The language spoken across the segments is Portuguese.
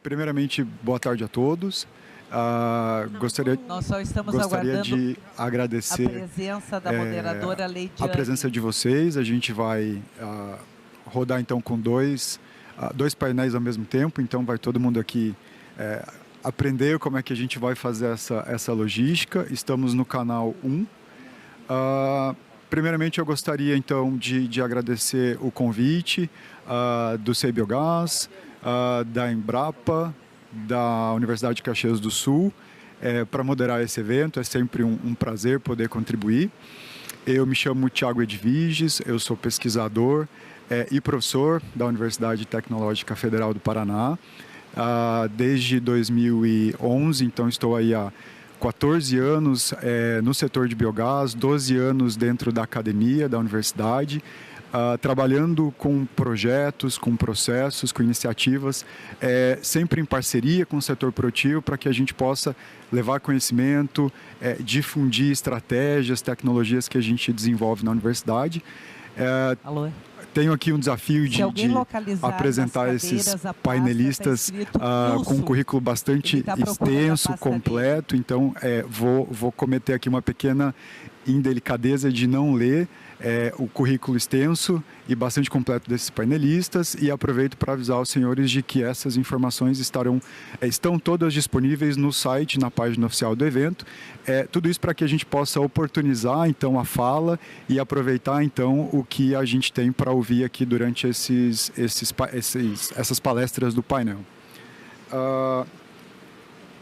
Primeiramente, boa tarde a todos. Nós só estamos Gostaria aguardando de agradecer a presença da moderadora Leidiane. a presença de vocês. A gente vai rodar então com dois painéis ao mesmo tempo, então vai todo mundo aqui aprender como é que a gente vai fazer essa logística. Estamos no canal 1. Primeiramente, eu gostaria então de agradecer o convite do CEI Biogás, da Embrapa, da Universidade de Caxias do Sul, para moderar esse evento. É sempre um prazer poder contribuir. Eu me chamo Thiago Edviges, eu sou pesquisador e professor da Universidade Tecnológica Federal do Paraná. Desde 2011, então estou aí há 14 anos no setor de biogás, 12 anos dentro da academia da universidade, trabalhando com projetos, com processos, com iniciativas, sempre em parceria com o setor produtivo, para que a gente possa levar conhecimento, difundir estratégias, tecnologias que a gente desenvolve na universidade. Alô? Tenho aqui um desafio de apresentar esses painelistas com um currículo bastante extenso, completo. Então, vou cometer aqui uma pequena indelicadeza de não ler o currículo extenso e bastante completo desses painelistas, e aproveito para avisar os senhores de que essas informações estão todas disponíveis no site, na página oficial do evento. Tudo isso para que a gente possa oportunizar então a fala e aproveitar então o que a gente tem para ouvir aqui durante essas palestras do painel.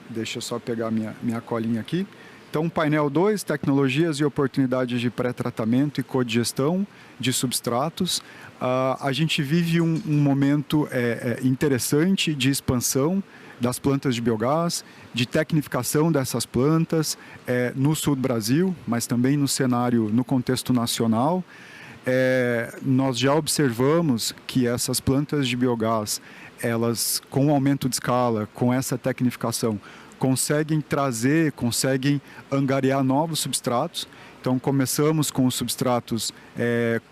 Deixa eu só pegar minha colinha aqui. Então, painel 2, tecnologias e oportunidades de pré-tratamento e codigestão de substratos. A gente vive um momento interessante de expansão das plantas de biogás, de tecnificação dessas plantas no sul do Brasil, mas também no contexto nacional. Nós já observamos que essas plantas de biogás, elas, com o aumento de escala, com essa tecnificação, conseguem angariar novos substratos. Então, começamos com os substratos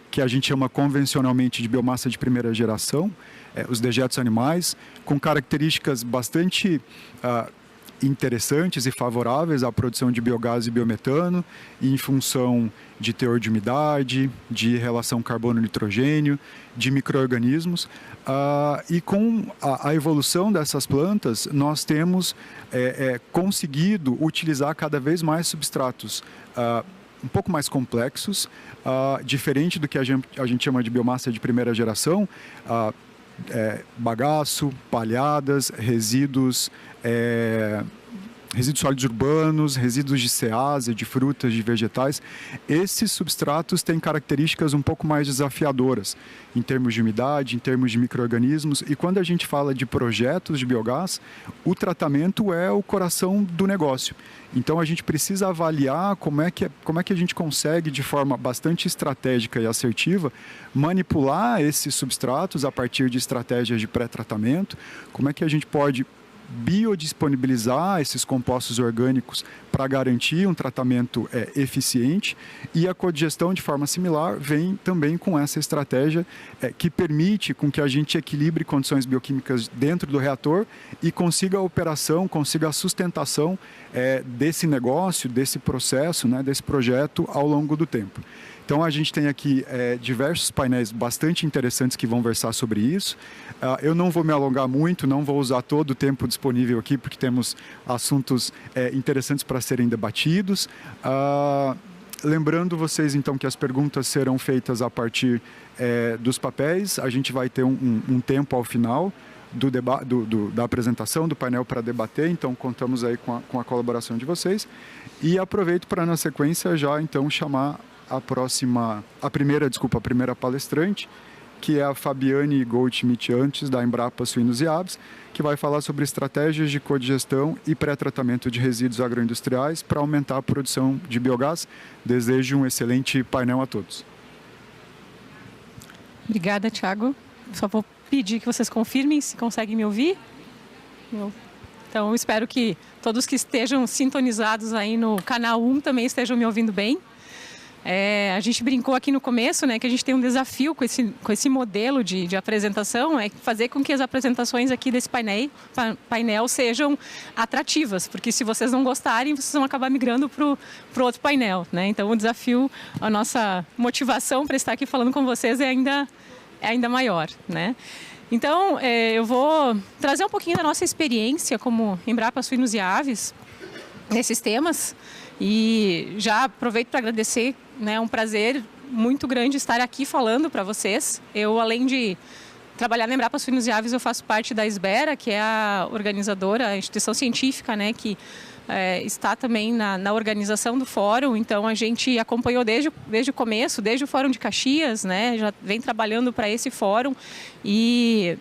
que a gente chama convencionalmente de biomassa de primeira geração, os dejetos animais, com características bastante interessantes e favoráveis à produção de biogás e biometano, em função de teor de umidade, de relação carbono-nitrogênio, de micro-organismos. E com a evolução dessas plantas, nós temos conseguido utilizar cada vez mais substratos um pouco mais complexos, diferente do que a gente chama de biomassa de primeira geração, bagaço, palhadas, resíduos sólidos urbanos, resíduos de ceasa, de frutas, de vegetais. Esses substratos têm características um pouco mais desafiadoras em termos de umidade, em termos de micro-organismos. E quando a gente fala de projetos de biogás, o tratamento é o coração do negócio. Então, a gente precisa avaliar como é que a gente consegue, de forma bastante estratégica e assertiva, manipular esses substratos a partir de estratégias de pré-tratamento, como é que a gente pode biodisponibilizar esses compostos orgânicos para garantir um tratamento eficiente, e a codigestão, de forma similar, vem também com essa estratégia que permite com que a gente equilibre condições bioquímicas dentro do reator e consiga a operação, consiga a sustentação desse negócio, desse processo, desse projeto ao longo do tempo. Então, a gente tem aqui diversos painéis bastante interessantes que vão versar sobre isso. Eu não vou me alongar muito, não vou usar todo o tempo disponível aqui, porque temos assuntos interessantes para serem debatidos. Lembrando vocês, então, que as perguntas serão feitas a partir dos papéis. A gente vai ter um tempo ao final da apresentação do painel para debater, então contamos aí com a colaboração de vocês. E aproveito para, na sequência, já então chamar a primeira palestrante, que é a Fabiane Goldschmidt-Antes, da Embrapa Suínos e Aves, que vai falar sobre estratégias de codigestão e pré-tratamento de resíduos agroindustriais para aumentar a produção de biogás. Desejo um excelente painel a todos. Obrigada, Thiago. Só vou pedir que vocês confirmem se conseguem me ouvir. Então, espero que todos que estejam sintonizados aí no canal 1 também estejam me ouvindo bem. A gente brincou aqui no começo, né, que a gente tem um desafio com esse modelo de apresentação, é fazer com que as apresentações aqui desse painel sejam atrativas, porque se vocês não gostarem, vocês vão acabar migrando para o outro painel, né? Então o desafio, a nossa motivação para estar aqui falando com vocês é ainda maior, né? Então eu vou trazer um pouquinho da nossa experiência como Embrapa Suínos e Aves nesses temas. E já aproveito para agradecer, né, é um prazer muito grande estar aqui falando para vocês. Eu, além de trabalhar na Embrapa Suínos e Aves, eu faço parte da SBERA, que é a organizadora, a instituição científica, né, que está também na organização do fórum. Então, a gente acompanhou desde o começo, desde o Fórum de Caxias, né, já vem trabalhando para esse fórum e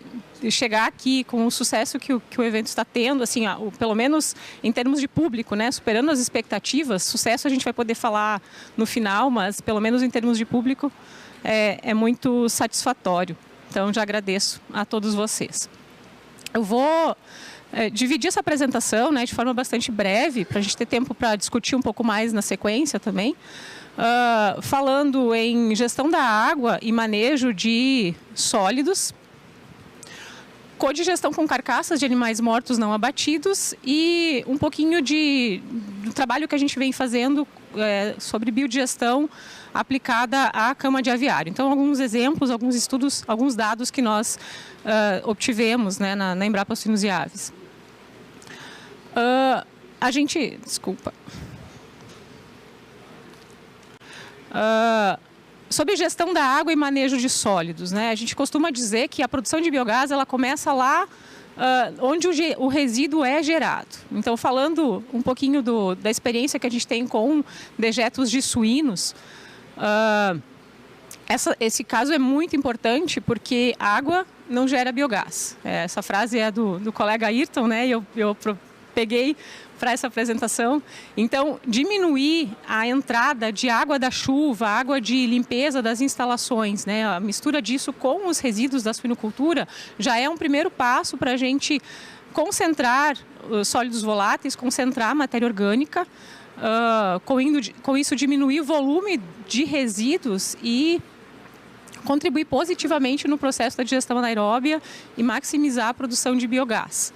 chegar aqui com o sucesso que o evento está tendo, assim, pelo menos em termos de público, né, superando as expectativas. Sucesso a gente vai poder falar no final, mas pelo menos em termos de público é muito satisfatório. Então, já agradeço a todos vocês. Eu vou dividir essa apresentação, né, de forma bastante breve, para a gente ter tempo para discutir um pouco mais na sequência também, falando em gestão da água e manejo de sólidos, codigestão com carcaças de animais mortos não abatidos e um pouquinho do trabalho que a gente vem fazendo sobre biodigestão aplicada à cama de aviário. Então, alguns exemplos, alguns estudos, alguns dados que nós obtivemos, né, na Embrapa Suínos e Aves. Sobre gestão da água e manejo de sólidos, né? A gente costuma dizer que a produção de biogás ela começa lá onde o resíduo é gerado. Então, falando um pouquinho da experiência que a gente tem com dejetos de suínos, esse caso é muito importante porque água não gera biogás. Essa frase é do colega Ayrton, né? Eu peguei para essa apresentação. Então, diminuir a entrada de água da chuva, água de limpeza das instalações, né? A mistura disso com os resíduos da suinocultura já é um primeiro passo para a gente concentrar sólidos voláteis, concentrar a matéria orgânica, com isso diminuir o volume de resíduos e contribuir positivamente no processo da digestão anaeróbia e maximizar a produção de biogás.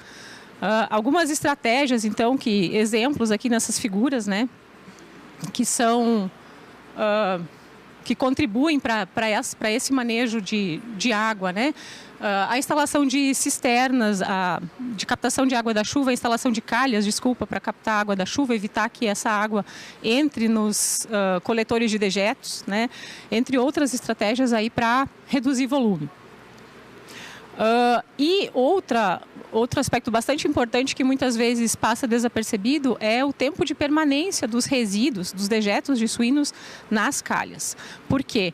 Algumas estratégias, então, exemplos aqui nessas figuras, né, que contribuem para esse manejo de água, né? A instalação de cisternas, de captação de água da chuva, a instalação de calhas, para captar a água da chuva, evitar que essa água entre nos coletores de dejetos, né? Entre outras estratégias aí para reduzir volume. E outro aspecto bastante importante que muitas vezes passa desapercebido é o tempo de permanência dos resíduos, dos dejetos de suínos nas calhas. Por quê?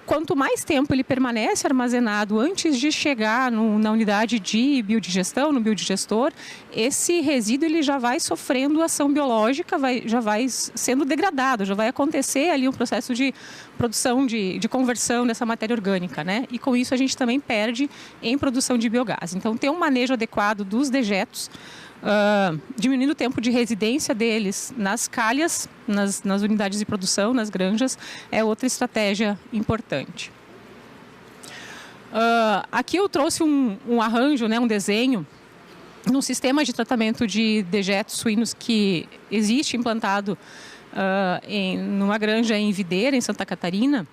Quanto mais tempo ele permanece armazenado antes de chegar na unidade de biodigestão, no biodigestor, esse resíduo ele já vai sofrendo ação biológica, já vai sendo degradado, já vai acontecer ali um processo de produção, de conversão dessa matéria orgânica, né? E com isso a gente também perde em produção de biogás. Então, ter um manejo adequado dos dejetos, diminuindo o tempo de residência deles nas calhas, nas unidades de produção, nas granjas, é outra estratégia importante. Aqui eu trouxe um arranjo, né, um desenho, num sistema de tratamento de dejetos suínos que existe implantado numa granja em Videira, em Santa Catarina,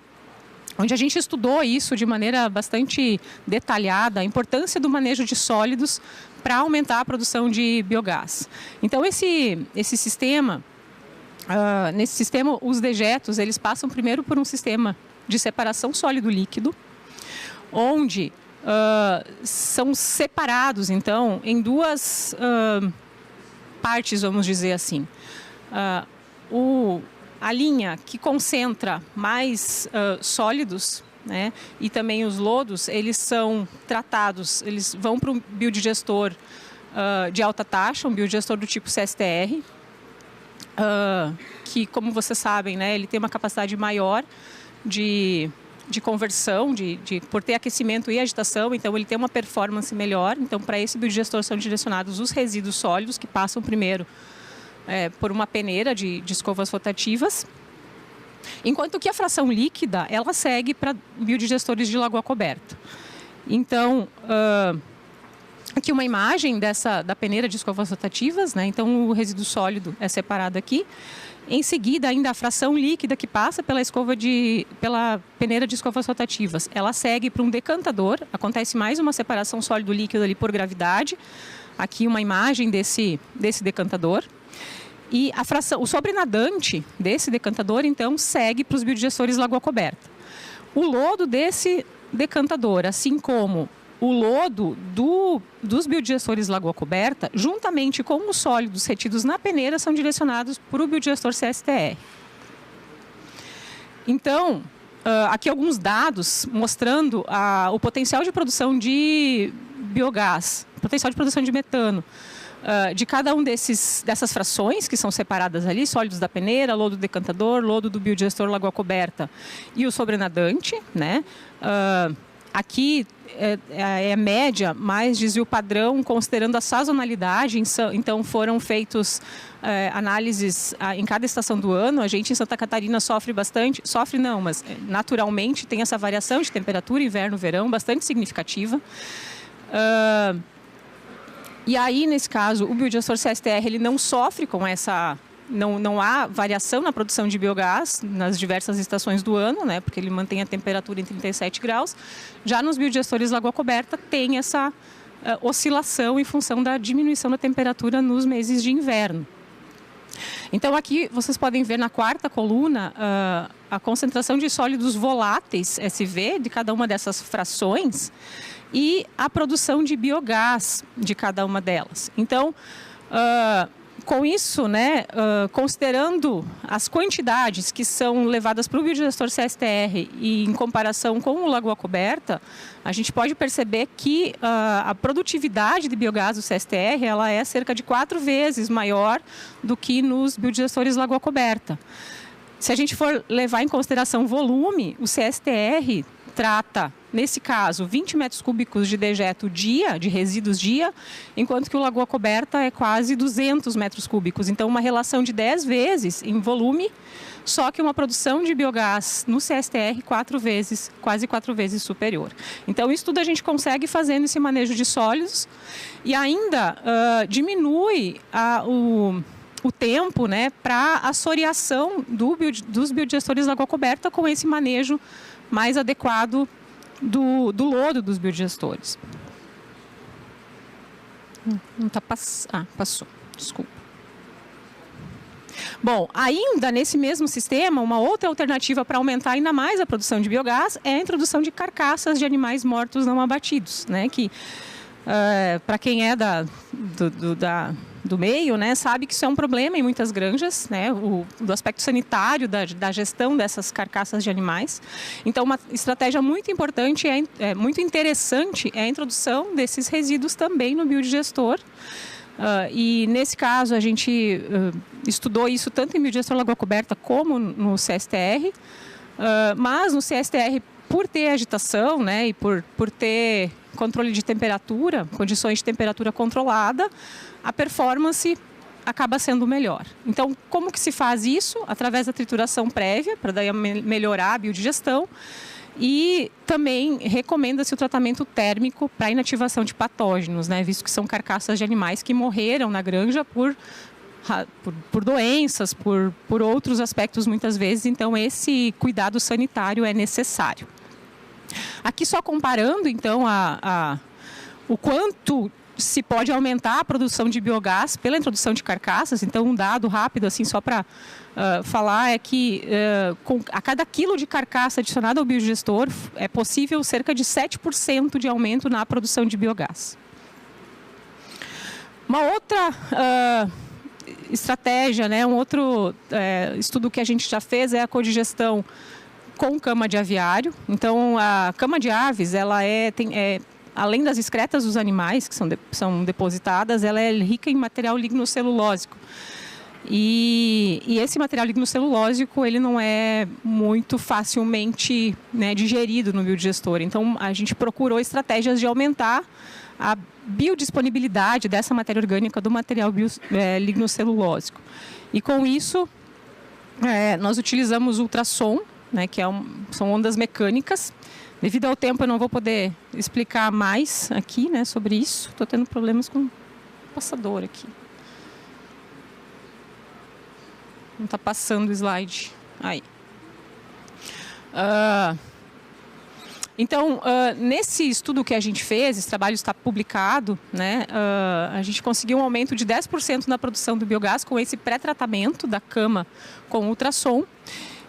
onde a gente estudou isso de maneira bastante detalhada, a importância do manejo de sólidos para aumentar a produção de biogás. Então, nesse sistema, os dejetos, eles passam primeiro por um sistema de separação sólido-líquido, onde são separados, então, em duas partes, vamos dizer assim. A linha que concentra mais sólidos, né, e também os lodos, eles são tratados, eles vão para um biodigestor de alta taxa, um biodigestor do tipo CSTR, que, como vocês sabem, né, ele tem uma capacidade maior de conversão, por ter aquecimento e agitação, então ele tem uma performance melhor. Então, para esse biodigestor são direcionados os resíduos sólidos, que passam primeiro por uma peneira de escovas rotativas. Enquanto que a fração líquida, ela segue para biodigestores de lagoa coberta. Então, aqui uma imagem da peneira de escovas rotativas, né? Então o resíduo sólido é separado aqui. Em seguida, ainda a fração líquida que passa pela peneira de escovas rotativas, ela segue para um decantador. Acontece mais uma separação sólido-líquido ali por gravidade. Aqui uma imagem desse decantador. E o sobrenadante desse decantador, então, segue para os biodigestores lagoa coberta. O lodo desse decantador, assim como o lodo dos biodigestores lagoa coberta, juntamente com os sólidos retidos na peneira, são direcionados para o biodigestor CSTR. Então, aqui alguns dados mostrando o potencial de produção de biogás, potencial de produção de metano, de cada um dessas frações que são separadas ali, sólidos da peneira, lodo do decantador, lodo do biodigestor lagoa coberta e o sobrenadante, né? Aqui é média, mais desvio padrão, considerando a sazonalidade. Então, foram feitos análises em cada estação do ano. A gente em Santa Catarina sofre bastante, sofre não, mas naturalmente tem essa variação de temperatura, inverno, verão, bastante significativa. E aí, nesse caso, o biodigestor CSTR ele não sofre com essa... Não há variação na produção de biogás nas diversas estações do ano, né, porque ele mantém a temperatura em 37 graus. Já nos biodigestores lagoa coberta tem essa oscilação em função da diminuição da temperatura nos meses de inverno. Então aqui vocês podem ver na quarta coluna a concentração de sólidos voláteis SV de cada uma dessas frações e a produção de biogás de cada uma delas. Então, com isso, né, considerando as quantidades que são levadas para o biodigestor CSTR e em comparação com o lagoa coberta, a gente pode perceber que a produtividade de biogás do CSTR ela é cerca de 4 vezes maior do que nos biodigestores lagoa coberta. Se a gente for levar em consideração volume, o CSTR trata, nesse caso, 20 metros cúbicos de dejeto dia, de resíduos dia, enquanto que o lagoa coberta é quase 200 metros cúbicos. Então, uma relação de 10 vezes em volume, só que uma produção de biogás no CSTR quase 4 vezes superior. Então, isso tudo a gente consegue fazendo esse manejo de sólidos e ainda diminui o tempo, né, para a assoreação dos biodigestores lagoa coberta com esse manejo mais adequado do lodo dos biodigestores. Não está passando. Passou. Desculpa. Bom, ainda nesse mesmo sistema, uma outra alternativa para aumentar ainda mais a produção de biogás é a introdução de carcaças de animais mortos não abatidos, né? Que para quem é do meio, né, sabe que isso é um problema em muitas granjas, né, do aspecto sanitário da gestão dessas carcaças de animais. Então, uma estratégia muito importante, muito interessante, é a introdução desses resíduos também no biodigestor. E, nesse caso, a gente estudou isso tanto em biodigestor lagoa coberta como no CSTR, mas no CSTR, por ter agitação, né, e por ter controle de temperatura, condições de temperatura controlada, a performance acaba sendo melhor. Então, como que se faz isso? Através da trituração prévia, para daí melhorar a biodigestão, e também recomenda-se o tratamento térmico para inativação de patógenos, né, visto que são carcaças de animais que morreram na granja por doenças, por outros aspectos muitas vezes, então esse cuidado sanitário é necessário. Aqui só comparando, então, o quanto se pode aumentar a produção de biogás pela introdução de carcaças. Então, um dado rápido, assim, só para falar, é que a cada quilo de carcaça adicionada ao biodigestor é possível cerca de 7% de aumento na produção de biogás. Uma outra estratégia, né, um outro estudo que a gente já fez é a codigestão com cama de aviário. Então, a cama de aves, ela além das excretas dos animais que são depositadas, ela é rica em material lignocelulósico. E esse material lignocelulósico, ele não é muito facilmente, né, digerido no biodigestor. Então, a gente procurou estratégias de aumentar a biodisponibilidade dessa matéria orgânica do material lignocelulósico. E com isso, Nós utilizamos ultrassom, né, que são ondas mecânicas. Devido ao tempo, eu não vou poder explicar mais aqui, né, sobre isso. Estou tendo problemas com o passador aqui. Não está passando o slide. Aí. Então, nesse estudo que a gente fez, esse trabalho está publicado, né, a gente conseguiu um aumento de 10% na produção do biogás com esse pré-tratamento da cama com ultrassom.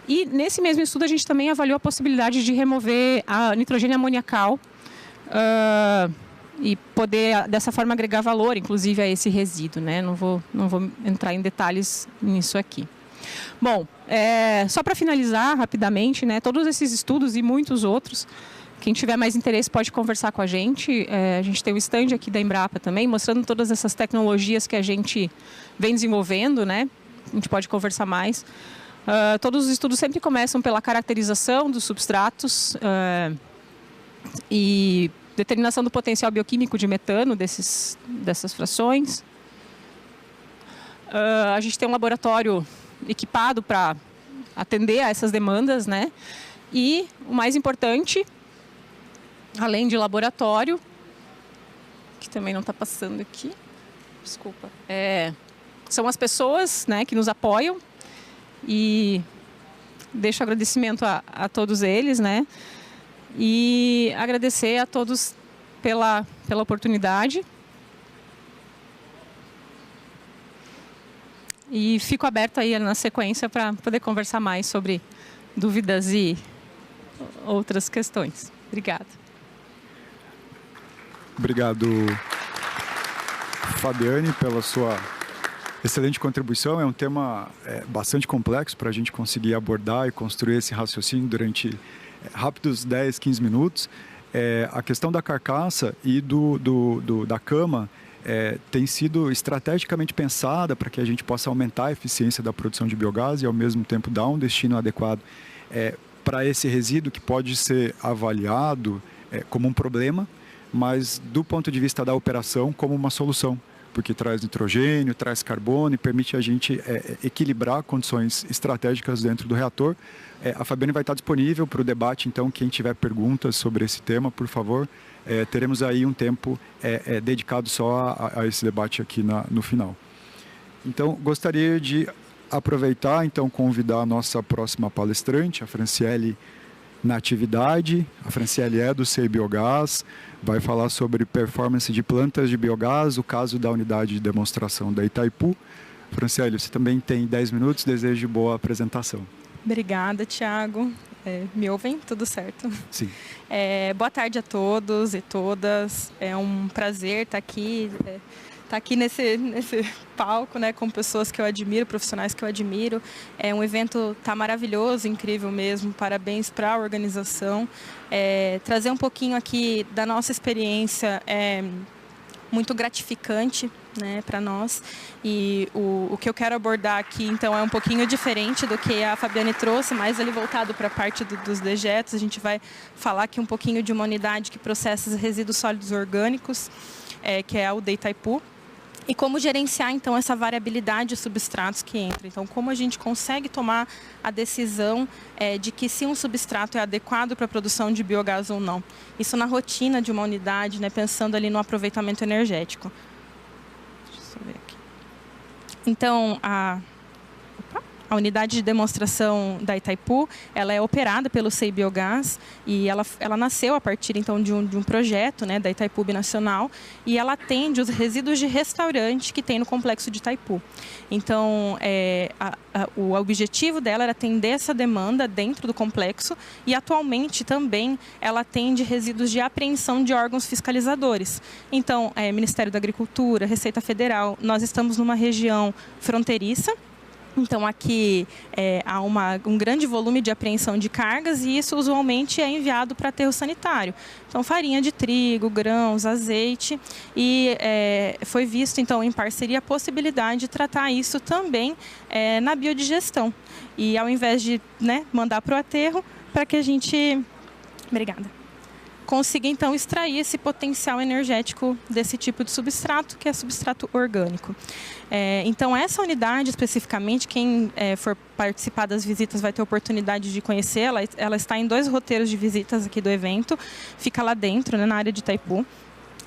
E nesse mesmo estudo a gente também avaliou a possibilidade de remover a nitrogênio amoniacal e poder, dessa forma, agregar valor, inclusive, a esse resíduo, né? Não vou entrar em detalhes nisso aqui. Bom, só para finalizar rapidamente, né, todos esses estudos e muitos outros, quem tiver mais interesse pode conversar com a gente. A gente tem o stand aqui da Embrapa também, mostrando todas essas tecnologias que a gente vem desenvolvendo, né? A gente pode conversar mais. Todos os estudos sempre começam pela caracterização dos substratos e determinação do potencial bioquímico de metano dessas frações. A gente tem um laboratório equipado para atender a essas demandas, né? E o mais importante, além de laboratório, que também não está passando aqui, desculpa, são as pessoas, né, que nos apoiam, e deixo agradecimento a todos eles, né? E agradecer a todos pela oportunidade. E fico aberto aí na sequência para poder conversar mais sobre dúvidas e outras questões. Obrigada. Obrigado, Fabiane, pela sua excelente contribuição. É um tema bastante complexo para a gente conseguir abordar e construir esse raciocínio durante rápidos 10, 15 minutos. A questão da carcaça e da cama tem sido estrategicamente pensada para que a gente possa aumentar a eficiência da produção de biogás e, ao mesmo tempo, dar um destino adequado para esse resíduo que pode ser avaliado como um problema, mas, do ponto de vista da operação, como uma solução, porque traz nitrogênio, traz carbono e permite a gente equilibrar condições estratégicas dentro do reator. A Fabiane vai estar disponível para o debate, então, quem tiver perguntas sobre esse tema, por favor, teremos aí um tempo dedicado só a esse debate aqui no final. Então, gostaria de aproveitar, então, convidar a nossa próxima palestrante, a Franciele Natividade. A Franciele é do CEI Biogás, vai falar sobre performance de plantas de biogás, o caso da unidade de demonstração da Itaipu. Franciele, você também tem 10 minutos, desejo boa apresentação. Obrigada, Tiago. Me ouvem? Tudo certo? Sim. Boa tarde a todos e todas. É um prazer estar aqui, nesse palco, né, com pessoas que eu admiro, profissionais que eu admiro. Um evento maravilhoso, incrível mesmo. Parabéns para a organização. Trazer um pouquinho aqui da nossa experiência muito gratificante, né, para nós. E o que eu quero abordar aqui, então, é um pouquinho diferente do que a Fabiane trouxe, mais ali voltado para a parte dos dejetos. A gente vai falar aqui um pouquinho de uma unidade que processa resíduos sólidos orgânicos, que é a UD Itaipu. E como gerenciar, então, essa variabilidade de substratos que entra. Então, como a gente consegue tomar a decisão de que se um substrato é adequado para a produção de biogás ou não. Isso na rotina de uma unidade, né, pensando ali no aproveitamento energético. Deixa eu ver aqui. Então, a unidade de demonstração da Itaipu, ela é operada pelo CEI Biogás e ela nasceu a partir, então, de um projeto, né, da Itaipu Binacional, e ela atende os resíduos de restaurante que tem no complexo de Itaipu. Então, o objetivo dela era atender essa demanda dentro do complexo e, atualmente, também ela atende resíduos de apreensão de órgãos fiscalizadores. Então, Ministério da Agricultura, Receita Federal, nós estamos numa região fronteiriça. Então, aqui há um grande volume de apreensão de cargas e isso usualmente é enviado para aterro sanitário. Então, farinha de trigo, grãos, azeite e foi visto, então, em parceria a possibilidade de tratar isso também na biodigestão. E ao invés de, né, mandar para o aterro, para que a gente... Obrigada. consiga então extrair esse potencial energético desse tipo de substrato, que é substrato orgânico. Então essa unidade especificamente, quem for participar das visitas vai ter oportunidade de conhecer, ela está em 2 roteiros de visitas aqui do evento, fica lá dentro, né, na área de Itaipu.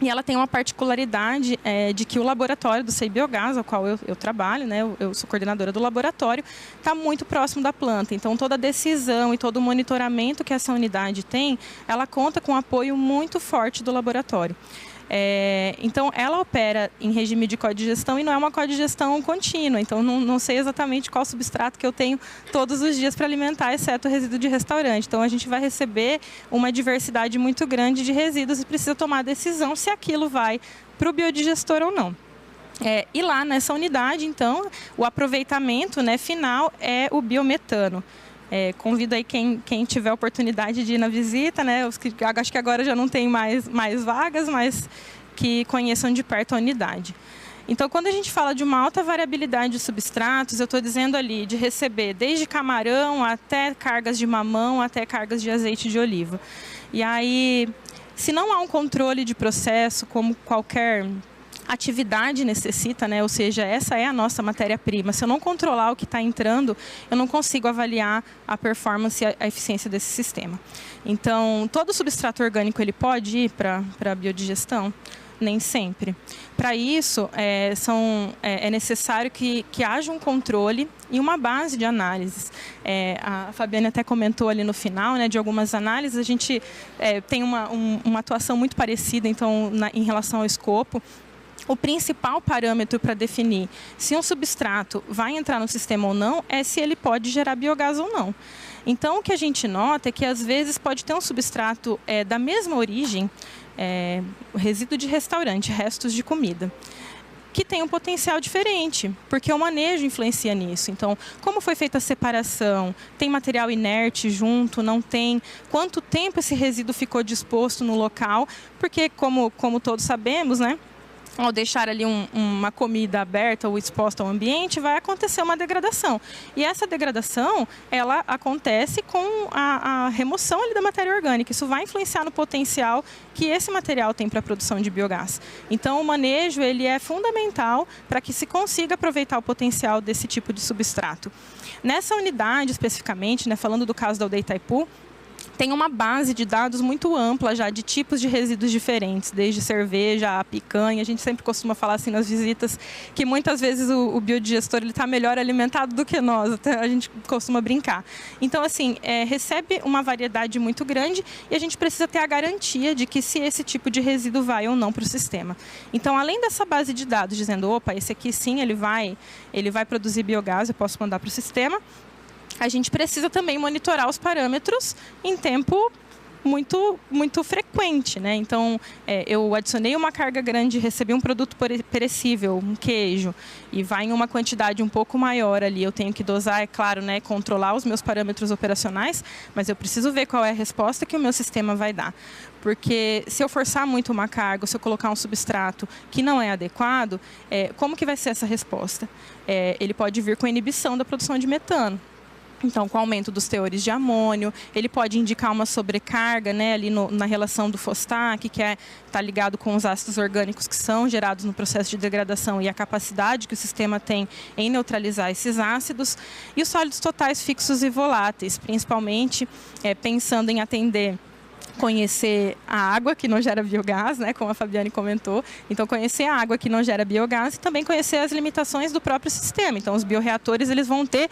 E ela tem uma particularidade de que o laboratório do CEI Biogás, ao qual eu trabalho, né, eu sou coordenadora do laboratório, está muito próximo da planta. Então, toda a decisão e todo o monitoramento que essa unidade tem, ela conta com um apoio muito forte do laboratório. Então, ela opera em regime de codigestão e não é uma codigestão contínua. Então, não sei exatamente qual substrato que eu tenho todos os dias para alimentar, exceto o resíduo de restaurante. Então, a gente vai receber uma diversidade muito grande de resíduos e precisa tomar a decisão se aquilo vai para o biodigestor ou não. E lá nessa unidade, então, o aproveitamento, né, final é o biometano. Convido aí quem tiver a oportunidade de ir na visita, né? Acho que agora já não tem mais vagas, mas que conheçam de perto a unidade. Então, quando a gente fala de uma alta variabilidade de substratos, eu estou dizendo ali de receber desde camarão até cargas de mamão, até cargas de azeite de oliva. E aí, se não há um controle de processo, como qualquer atividade necessita, né? Ou seja, essa é a nossa matéria-prima. Se eu não controlar o que está entrando, eu não consigo avaliar a performance e a eficiência desse sistema. Então, todo substrato orgânico ele pode ir para a biodigestão? Nem sempre. Para isso, é necessário que haja um controle e uma base de análises. A Fabiane até comentou ali no final, né, de algumas análises. A gente tem uma atuação muito parecida então, em relação ao escopo. O principal parâmetro para definir se um substrato vai entrar no sistema ou não é se ele pode gerar biogás ou não. Então, o que a gente nota é que, às vezes, pode ter um substrato da mesma origem, resíduo de restaurante, restos de comida, que tem um potencial diferente, porque o manejo influencia nisso. Então, como foi feita a separação? Tem material inerte junto? Não tem? Quanto tempo esse resíduo ficou disposto no local? Porque, como todos sabemos, né? Ao deixar ali uma comida aberta ou exposta ao ambiente, vai acontecer uma degradação. E essa degradação, ela acontece com a remoção ali da matéria orgânica. Isso vai influenciar no potencial que esse material tem para a produção de biogás. Então, o manejo ele é fundamental para que se consiga aproveitar o potencial desse tipo de substrato. Nessa unidade, especificamente, né, falando do caso da aldeia Itaipu, tem uma base de dados muito ampla já de tipos de resíduos diferentes, desde cerveja a picanha. A gente sempre costuma falar assim nas visitas que muitas vezes o biodigestor está melhor alimentado do que nós, até a gente costuma brincar. Então, assim, recebe uma variedade muito grande e a gente precisa ter a garantia de que se esse tipo de resíduo vai ou não para o sistema. Então, além dessa base de dados dizendo, opa, esse aqui sim, ele vai produzir biogás, eu posso mandar para o sistema, a gente precisa também monitorar os parâmetros em tempo muito frequente, né? Então, eu adicionei uma carga grande, recebi um produto perecível, um queijo, e vai em uma quantidade um pouco maior ali. Eu tenho que dosar, é claro, né? Controlar os meus parâmetros operacionais, mas eu preciso ver qual é a resposta que o meu sistema vai dar. Porque se eu forçar muito uma carga, se eu colocar um substrato que não é adequado, como que vai ser essa resposta? Ele pode vir com inibição da produção de metano. Então, com o aumento dos teores de amônio, ele pode indicar uma sobrecarga, né, ali na relação do Fostak, que está ligado com os ácidos orgânicos que são gerados no processo de degradação e a capacidade que o sistema tem em neutralizar esses ácidos. E os sólidos totais fixos e voláteis, principalmente pensando em conhecer a água que não gera biogás, né, como a Fabiane comentou. Então, conhecer a água que não gera biogás e também conhecer as limitações do próprio sistema. Então, os bioreatores eles vão ter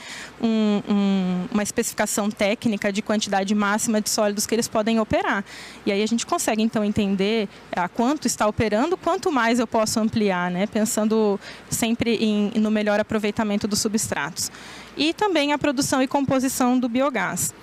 uma especificação técnica de quantidade máxima de sólidos que eles podem operar. E aí a gente consegue, então, entender a quanto está operando, quanto mais eu posso ampliar, né, pensando sempre no melhor aproveitamento dos substratos. E também a produção e composição do biogás.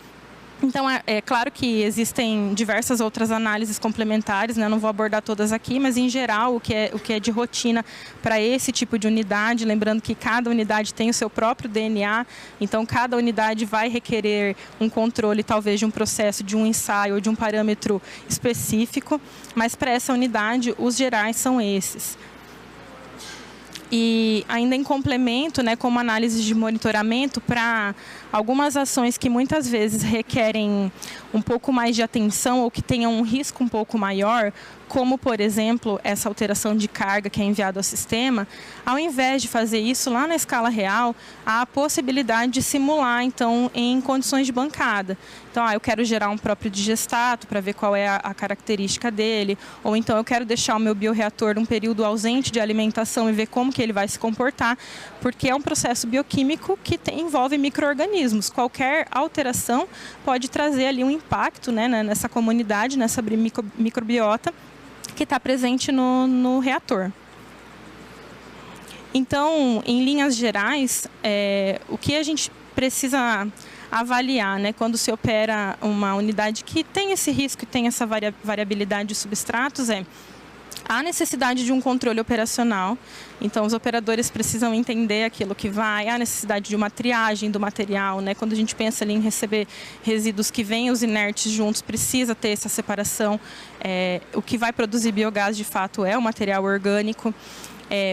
Então, é claro que existem diversas outras análises complementares, né? Não vou abordar todas aqui, mas, em geral, o que é de rotina para esse tipo de unidade, lembrando que cada unidade tem o seu próprio DNA, então, cada unidade vai requerer um controle, talvez, de um processo, de um ensaio ou de um parâmetro específico, mas, para essa unidade, os gerais são esses. E ainda em complemento, né, como análise de monitoramento para algumas ações que muitas vezes requerem um pouco mais de atenção ou que tenham um risco um pouco maior, como, por exemplo, essa alteração de carga que é enviada ao sistema, ao invés de fazer isso lá na escala real, há a possibilidade de simular, então, em condições de bancada. Então, eu quero gerar um próprio digestato para ver qual é a característica dele, ou então eu quero deixar o meu bioreator um período ausente de alimentação e ver como que ele vai se comportar, porque é um processo bioquímico que envolve micro-organismos. Qualquer alteração pode trazer ali um impacto, né, nessa comunidade, nessa microbiota, que está presente no reator. Então, em linhas gerais, o que a gente precisa avaliar, né, quando se opera uma unidade que tem esse risco e tem essa variabilidade de substratos a necessidade de um controle operacional. Então, os operadores precisam entender aquilo que vai, a necessidade de uma triagem do material, né? Quando a gente pensa ali em receber resíduos que vêm os inertes juntos, precisa ter essa separação. O que vai produzir biogás, de fato, é o material orgânico.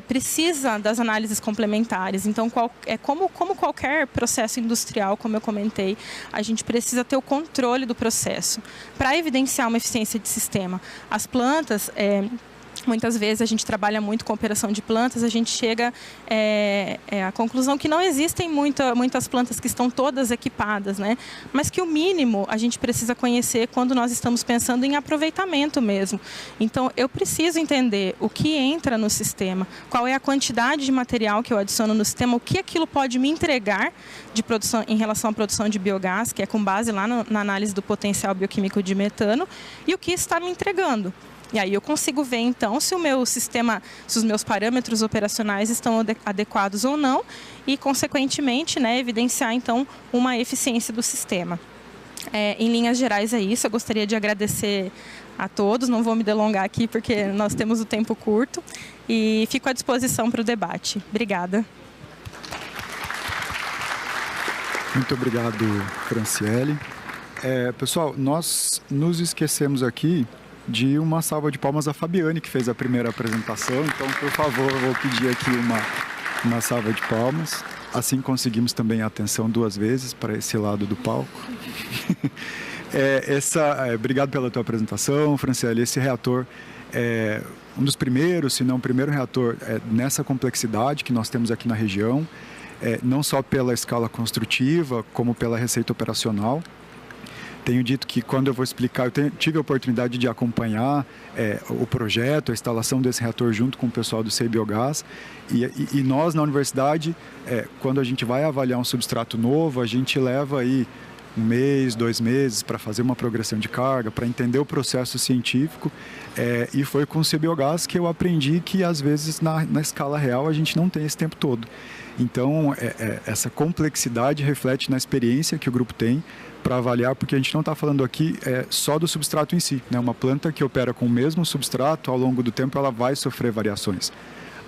Precisa das análises complementares. Então, como qualquer processo industrial, como eu comentei, a gente precisa ter o controle do processo para evidenciar uma eficiência de sistema. As plantas... Muitas vezes a gente trabalha muito com operação de plantas, a gente chega à conclusão que não existem muitas plantas que estão todas equipadas, né? Mas que o mínimo a gente precisa conhecer quando nós estamos pensando em aproveitamento mesmo. Então, eu preciso entender o que entra no sistema, qual é a quantidade de material que eu adiciono no sistema, o que aquilo pode me entregar de produção, em relação à produção de biogás, que é com base lá na análise do potencial bioquímico de metano, e o que está me entregando. E aí eu consigo ver, então, se o meu sistema, se os meus parâmetros operacionais estão adequados ou não e, consequentemente, né, evidenciar, então, uma eficiência do sistema. Em linhas gerais é isso. Eu gostaria de agradecer a todos. Não vou me delongar aqui porque nós temos o tempo curto e fico à disposição para o debate. Obrigada. Muito obrigado, Franciele. Pessoal, nós nos esquecemos aqui de uma salva de palmas à Fabiane, que fez a primeira apresentação. Então, por favor, eu vou pedir aqui uma salva de palmas. Assim conseguimos também a atenção 2 vezes para esse lado do palco. Obrigado pela tua apresentação, Franciele. Esse reator é um dos primeiros, se não o primeiro reator nessa complexidade que nós temos aqui na região, não só pela escala construtiva, como pela receita operacional. Tenho dito que quando eu vou explicar, tive a oportunidade de acompanhar o projeto, a instalação desse reator junto com o pessoal do CEI Biogás. E nós, na universidade, quando a gente vai avaliar um substrato novo, a gente leva aí 1 mês, 2 meses para fazer uma progressão de carga, para entender o processo científico. E foi com o CEI Biogás que eu aprendi que, às vezes, na escala real, a gente não tem esse tempo todo. Então, essa complexidade reflete na experiência que o grupo tem para avaliar, porque a gente não está falando aqui só do substrato em si, né? Uma planta que opera com o mesmo substrato, ao longo do tempo, ela vai sofrer variações.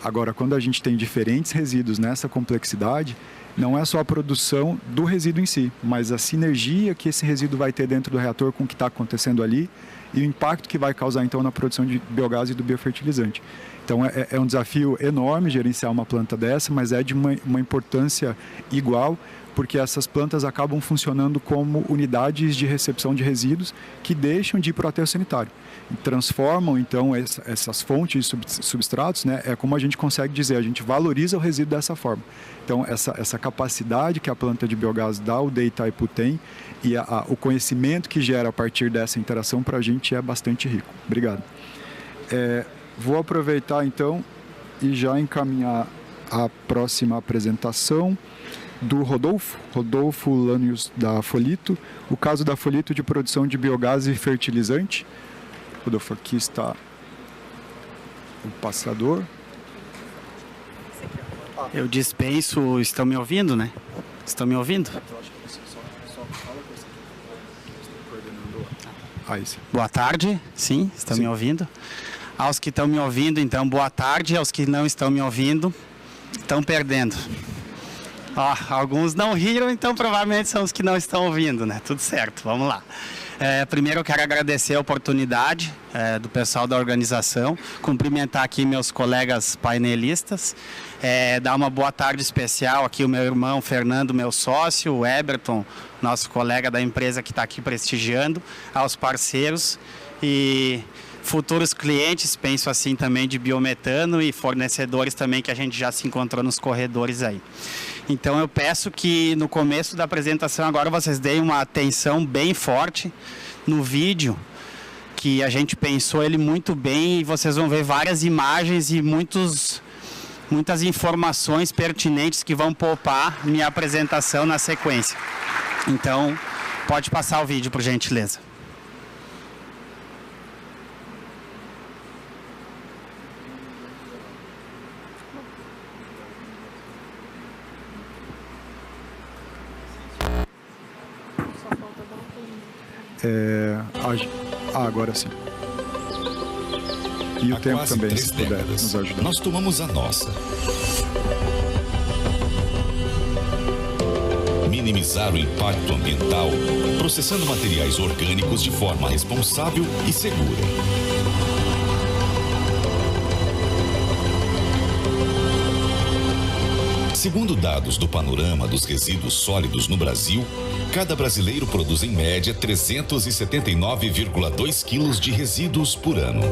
Agora, quando a gente tem diferentes resíduos nessa complexidade, não é só a produção do resíduo em si, mas a sinergia que esse resíduo vai ter dentro do reator com o que está acontecendo ali e o impacto que vai causar, então, na produção de biogás e do biofertilizante. Então, é um desafio enorme gerenciar uma planta dessa, mas é de uma importância igual, porque essas plantas acabam funcionando como unidades de recepção de resíduos que deixam de ir para o aterro sanitário. E transformam, então, essas fontes de substratos, né? É como a gente consegue dizer, a gente valoriza o resíduo dessa forma. Então, essa capacidade que a planta de biogás da UDE Itaipu tem e o conhecimento que gera a partir dessa interação para a gente é bastante rico. Obrigado. Vou aproveitar, então, e já encaminhar a próxima apresentação do Rodolfo Lanius, da Folito, o caso da Folito de produção de biogás e fertilizante. Rodolfo, aqui está o passador. Eu dispenso, estão me ouvindo, né? Estão me ouvindo? Boa tarde, sim, estão me ouvindo? Aos que estão me ouvindo, então, boa tarde. Aos que não estão me ouvindo, estão perdendo. Alguns não riram, então provavelmente são os que não estão ouvindo, né? Tudo certo, vamos lá. Primeiro eu quero agradecer a oportunidade do pessoal da organização, cumprimentar aqui meus colegas painelistas, dar uma boa tarde especial aqui o meu irmão Fernando, meu sócio, o Eberton, nosso colega da empresa que está aqui prestigiando, aos parceiros e futuros clientes, penso assim também, de biometano e fornecedores também que a gente já se encontrou nos corredores aí. Então eu peço que no começo da apresentação agora vocês deem uma atenção bem forte no vídeo, que a gente pensou ele muito bem e vocês vão ver várias imagens e muitas informações pertinentes que vão poupar minha apresentação na sequência. Então, pode passar o vídeo, por gentileza. Agora sim. E o tempo também, se puder nos ajudar. Nós tomamos a nossa. Minimizar o impacto ambiental, processando materiais orgânicos de forma responsável e segura. Segundo dados do Panorama dos Resíduos Sólidos no Brasil, cada brasileiro produz em média 379,2 quilos de resíduos por ano.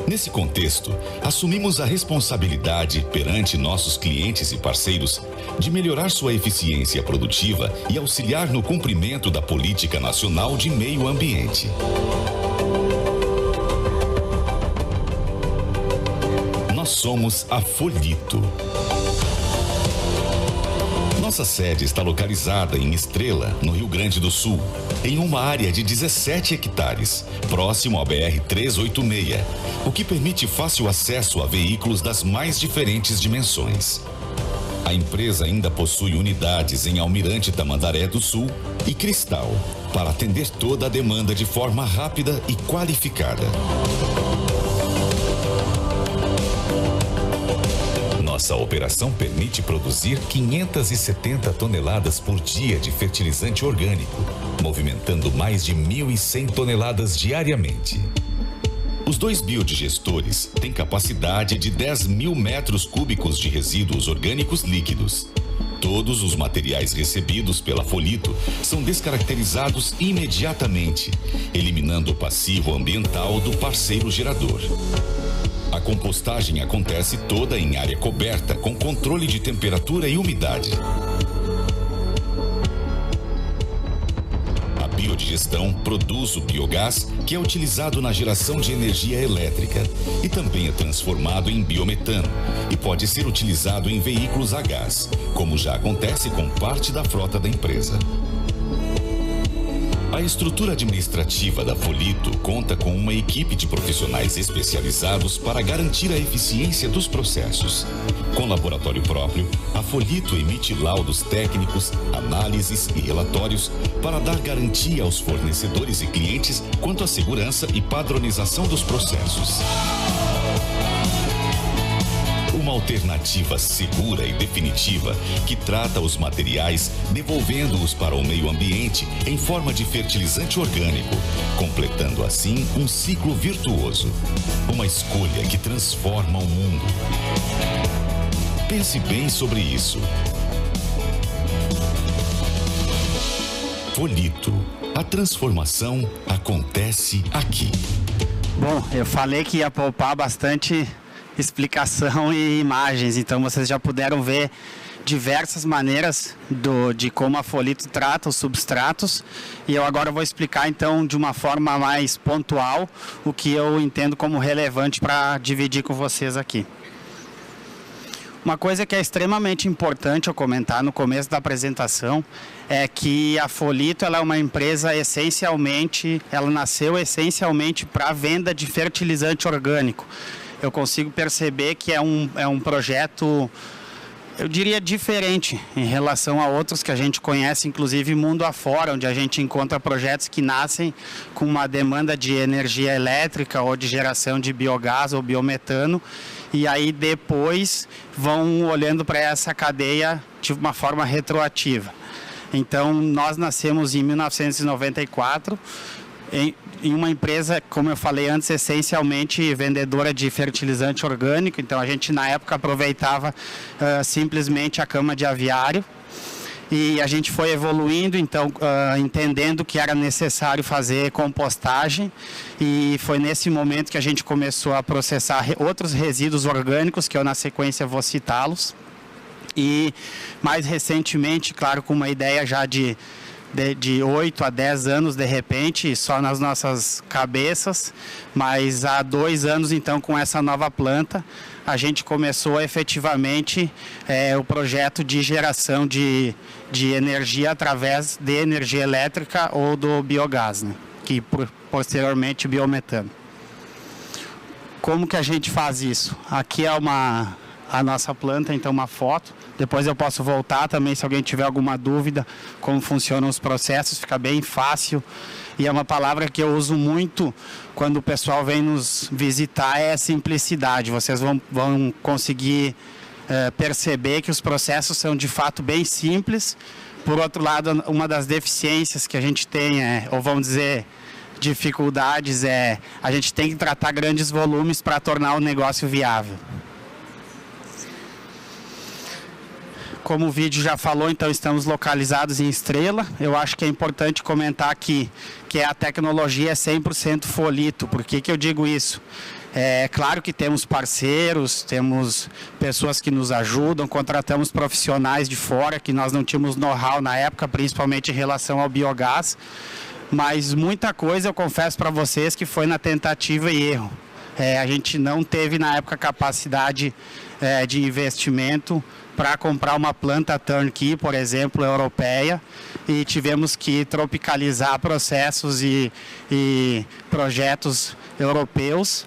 Nesse contexto, assumimos a responsabilidade perante nossos clientes e parceiros de melhorar sua eficiência produtiva e auxiliar no cumprimento da Política Nacional de Meio Ambiente. Nós somos a Folito. Nossa sede está localizada em Estrela, no Rio Grande do Sul, em uma área de 17 hectares, próximo ao BR-386, o que permite fácil acesso a veículos das mais diferentes dimensões. A empresa ainda possui unidades em Almirante Tamandaré do Sul e Cristal, para atender toda a demanda de forma rápida e qualificada. Nossa operação permite produzir 570 toneladas por dia de fertilizante orgânico, movimentando mais de 1.100 toneladas diariamente. Os 2 biodigestores têm capacidade de 10.000 metros cúbicos de resíduos orgânicos líquidos. Todos os materiais recebidos pela Folito são descaracterizados imediatamente, eliminando o passivo ambiental do parceiro gerador. A compostagem acontece toda em área coberta, com controle de temperatura e umidade. A biodigestão produz o biogás, que é utilizado na geração de energia elétrica e também é transformado em biometano e pode ser utilizado em veículos a gás, como já acontece com parte da frota da empresa. A estrutura administrativa da Folito conta com uma equipe de profissionais especializados para garantir a eficiência dos processos. Com laboratório próprio, a Folito emite laudos técnicos, análises e relatórios para dar garantia aos fornecedores e clientes quanto à segurança e padronização dos processos. Uma alternativa segura e definitiva que trata os materiais, devolvendo-os para o meio ambiente em forma de fertilizante orgânico, completando assim um ciclo virtuoso. Uma escolha que transforma o mundo. Pense bem sobre isso. Folito. A transformação acontece aqui. Bom, eu falei que ia poupar bastante explicação e imagens, então vocês já puderam ver diversas maneiras de como a Folito trata os substratos, e eu agora vou explicar então de uma forma mais pontual o que eu entendo como relevante para dividir com vocês aqui. Uma coisa que é extremamente importante eu comentar no começo da apresentação é que a Folito ela é uma empresa ela nasceu essencialmente para a venda de fertilizante orgânico. Eu consigo perceber que é um projeto, eu diria, diferente em relação a outros que a gente conhece, inclusive mundo afora, onde a gente encontra projetos que nascem com uma demanda de energia elétrica ou de geração de biogás ou biometano, e aí depois vão olhando para essa cadeia de uma forma retroativa. Então, nós nascemos em 1994, em uma empresa, como eu falei antes, essencialmente vendedora de fertilizante orgânico. Então, a gente, na época, aproveitava simplesmente a cama de aviário. E a gente foi evoluindo, então, entendendo que era necessário fazer compostagem. E foi nesse momento que a gente começou a processar outros resíduos orgânicos, que eu, na sequência, vou citá-los. E, mais recentemente, claro, com uma ideia já de 8 a 10 anos, de repente, só nas nossas cabeças, mas há 2 anos, então, com essa nova planta, a gente começou efetivamente o projeto de geração de energia através de energia elétrica ou do biogás, né? Que posteriormente biometano. Como que a gente faz isso? Aqui é a nossa planta, então uma foto. Depois eu posso voltar também se alguém tiver alguma dúvida como funcionam os processos, fica bem fácil. E é uma palavra que eu uso muito quando o pessoal vem nos visitar, é a simplicidade. Vocês vão conseguir perceber que os processos são de fato bem simples. Por outro lado, uma das deficiências que a gente tem, ou vamos dizer, dificuldades, a gente tem que tratar grandes volumes para tornar o negócio viável. Como o vídeo já falou, então estamos localizados em Estrela. Eu acho que é importante comentar aqui que a tecnologia é 100% Folito. Por que eu digo isso? É claro que temos parceiros, temos pessoas que nos ajudam, contratamos profissionais de fora que nós não tínhamos know-how na época, principalmente em relação ao biogás. Mas muita coisa, eu confesso para vocês, que foi na tentativa e erro. A gente não teve na época capacidade de investimento para comprar uma planta turnkey, por exemplo, europeia, e tivemos que tropicalizar processos e projetos europeus.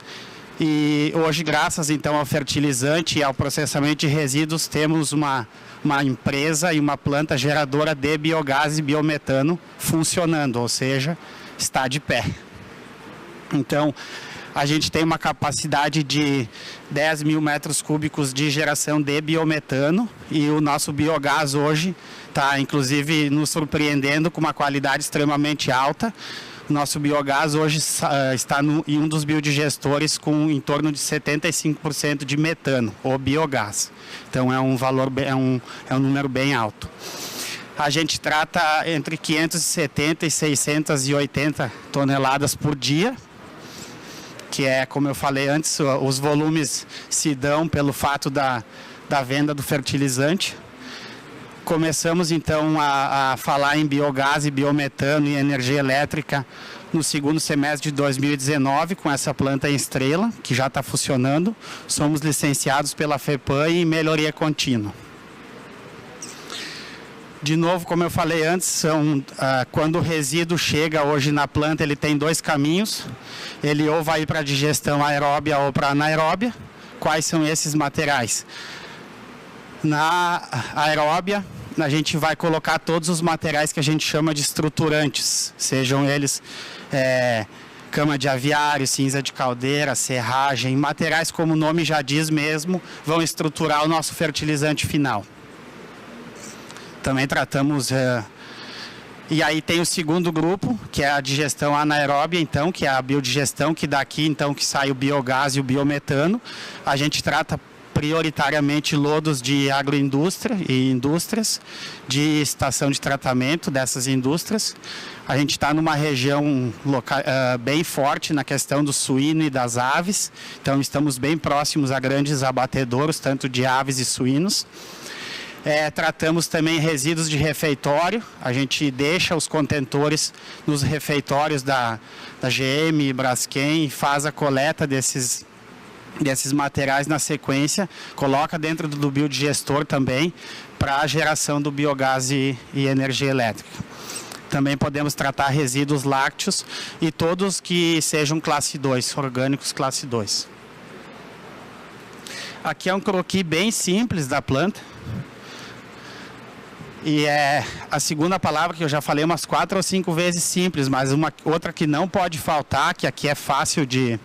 E hoje, graças então ao fertilizante e ao processamento de resíduos, temos uma empresa e uma planta geradora de biogás e biometano funcionando, ou seja, está de pé. Então, a gente tem uma capacidade de 10 mil metros cúbicos de geração de biometano e o nosso biogás hoje está, inclusive, nos surpreendendo com uma qualidade extremamente alta. O nosso biogás hoje está em um dos biodigestores com em torno de 75% de metano, ou biogás. Então, é um valor, é um número bem alto. A gente trata entre 570 e 680 toneladas por dia, que é, como eu falei antes, os volumes se dão pelo fato da venda do fertilizante. Começamos então a falar em biogás e biometano e energia elétrica no segundo semestre de 2019 com essa planta em Estrela, que já está funcionando. Somos licenciados pela FEPAM em melhoria contínua. De novo, como eu falei antes, quando o resíduo chega hoje na planta, ele tem 2 caminhos. Ele ou vai para a digestão aeróbia ou para anaeróbia. Quais são esses materiais? Na aeróbia, a gente vai colocar todos os materiais que a gente chama de estruturantes, sejam eles cama de aviário, cinza de caldeira, serragem, materiais como o nome já diz mesmo, vão estruturar o nosso fertilizante final. Também tratamos... E aí tem o segundo grupo, que é a digestão anaeróbia, então, que é a biodigestão, que daqui, então, que sai o biogás e o biometano. A gente trata prioritariamente lodos de agroindústria e indústrias, de estação de tratamento dessas indústrias. A gente está numa região bem forte na questão do suíno e das aves, então estamos bem próximos a grandes abatedouros, tanto de aves e suínos. Tratamos também resíduos de refeitório, a gente deixa os contentores nos refeitórios da GM, Braskem, faz a coleta desses materiais na sequência, coloca dentro do biodigestor também para a geração do biogás e energia elétrica. Também podemos tratar resíduos lácteos e todos que sejam classe 2, orgânicos classe 2. Aqui é um croquis bem simples da planta. E é a segunda palavra que eu já falei umas 4 ou 5 vezes simples, mas outra que não pode faltar, que aqui é fácil de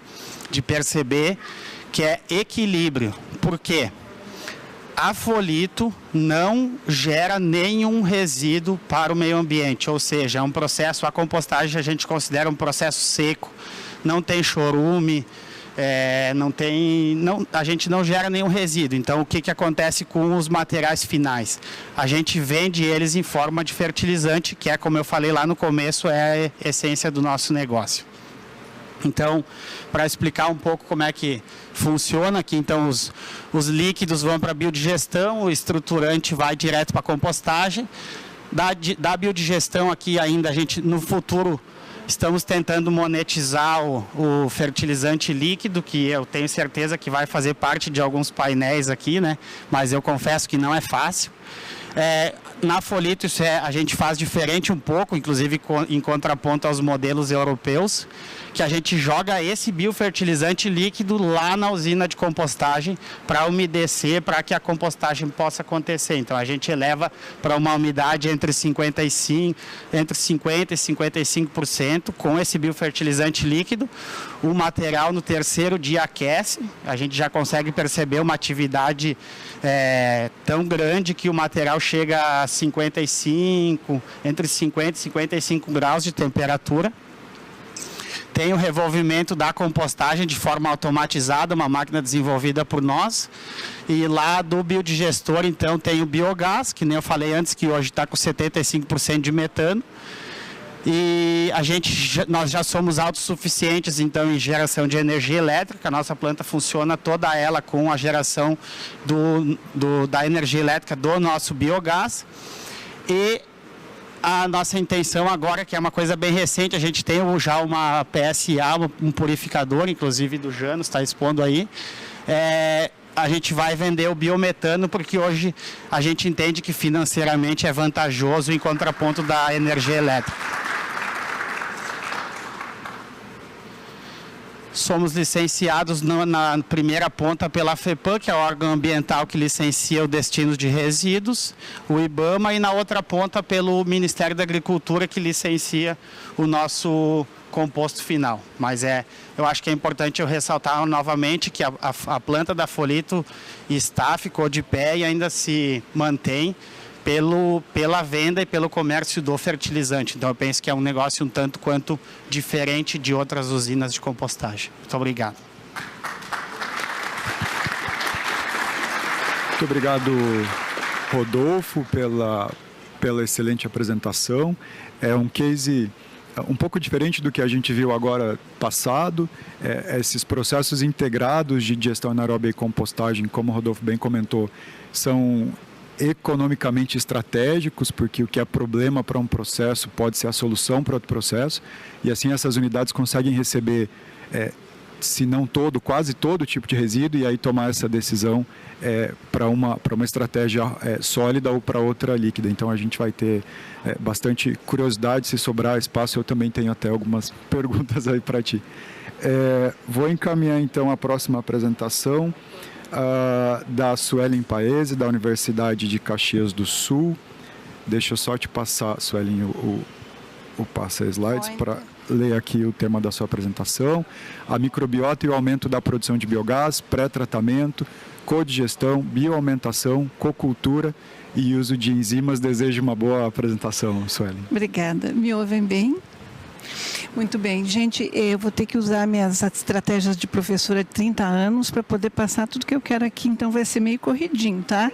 perceber, que é equilíbrio. Por quê? a Folito não gera nenhum resíduo para o meio ambiente, ou seja, é um processo, a compostagem a gente considera um processo seco, não tem chorume, a gente não gera nenhum resíduo. Então, o que acontece com os materiais finais? A gente vende eles em forma de fertilizante, que é, como eu falei lá no começo, é a essência do nosso negócio. Então, para explicar um pouco como é que funciona aqui, então os líquidos vão para a biodigestão, o estruturante vai direto para a compostagem. Da biodigestão aqui ainda, a gente no futuro estamos tentando monetizar o fertilizante líquido, que eu tenho certeza que vai fazer parte de alguns painéis aqui, né? Mas eu confesso que não é fácil. Na Folito a gente faz diferente um pouco, inclusive em contraponto aos modelos europeus, que a gente joga esse biofertilizante líquido lá na usina de compostagem para umedecer, para que a compostagem possa acontecer. Então a gente eleva para uma umidade entre 50% e 55% com esse biofertilizante líquido. O material no terceiro dia aquece, a gente já consegue perceber uma atividade tão grande que o material chega a entre 50 e 55 graus de temperatura. Tem o revolvimento da compostagem de forma automatizada, uma máquina desenvolvida por nós. E lá do biodigestor, então, tem o biogás, que nem eu falei antes, que hoje está com 75% de metano. E nós já somos autossuficientes, então, em geração de energia elétrica. A nossa planta funciona toda ela com a geração da energia elétrica do nosso biogás. E a nossa intenção agora, que é uma coisa bem recente, a gente tem já uma PSA, um purificador, inclusive do Janus, está expondo aí. A gente vai vender o biometano, porque hoje a gente entende que financeiramente é vantajoso em contraponto da energia elétrica. Somos licenciados na primeira ponta pela FEPAM, que é o órgão ambiental que licencia o destino de resíduos, o IBAMA, e na outra ponta pelo Ministério da Agricultura, que licencia o nosso composto final. Mas eu acho que é importante eu ressaltar novamente que a planta da Folito ficou de pé e ainda se mantém pela venda e pelo comércio do fertilizante. Então eu penso que é um negócio um tanto quanto diferente de outras usinas de compostagem. Muito obrigado. Muito obrigado, Rodolfo, pela excelente apresentação. É um case um pouco diferente do que a gente viu agora passado. Esses processos integrados de digestão anaeróbica e compostagem, como o Rodolfo bem comentou, são economicamente estratégicos, porque o que é problema para um processo pode ser a solução para outro processo, e assim essas unidades conseguem receber, se não todo, quase todo tipo de resíduo, e aí tomar essa decisão para uma estratégia sólida ou para outra líquida. Então a gente vai ter bastante curiosidade, se sobrar espaço eu também tenho até algumas perguntas aí para ti. Vou encaminhar então a próxima apresentação, da Suelen Paese, da Universidade de Caxias do Sul. Deixa eu só te passar, Suelen, o passa-slides para ler aqui o tema da sua apresentação. A microbiota e o aumento da produção de biogás, pré-tratamento, codigestão, bioaumentação, cocultura e uso de enzimas. Desejo uma boa apresentação, Suelen. Obrigada. Me ouvem bem? Muito bem, gente, eu vou ter que usar minhas estratégias de professora de 30 anos para poder passar tudo que eu quero aqui, então vai ser meio corridinho, tá?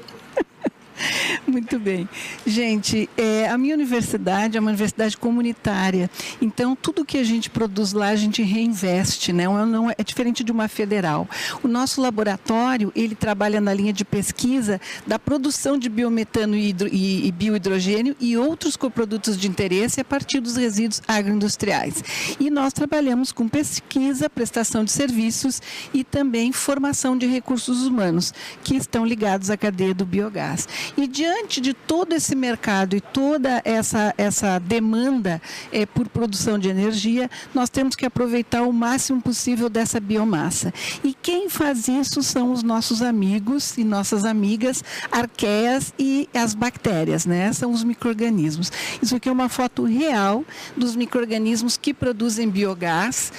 Muito bem. Gente, a minha universidade é uma universidade comunitária, então tudo que a gente produz lá a gente reinveste, né? Não é diferente de uma federal. O nosso laboratório, ele trabalha na linha de pesquisa da produção de biometano e biohidrogênio e outros coprodutos de interesse a partir dos resíduos agroindustriais. E nós trabalhamos com pesquisa, prestação de serviços e também formação de recursos humanos, que estão ligados à cadeia do biogás. E diante de todo esse mercado e toda essa demanda por produção de energia, nós temos que aproveitar o máximo possível dessa biomassa. E quem faz isso são os nossos amigos e nossas amigas, arqueias e as bactérias, né? São os micro-organismos. Isso aqui é uma foto real dos micro-organismos que produzem biogás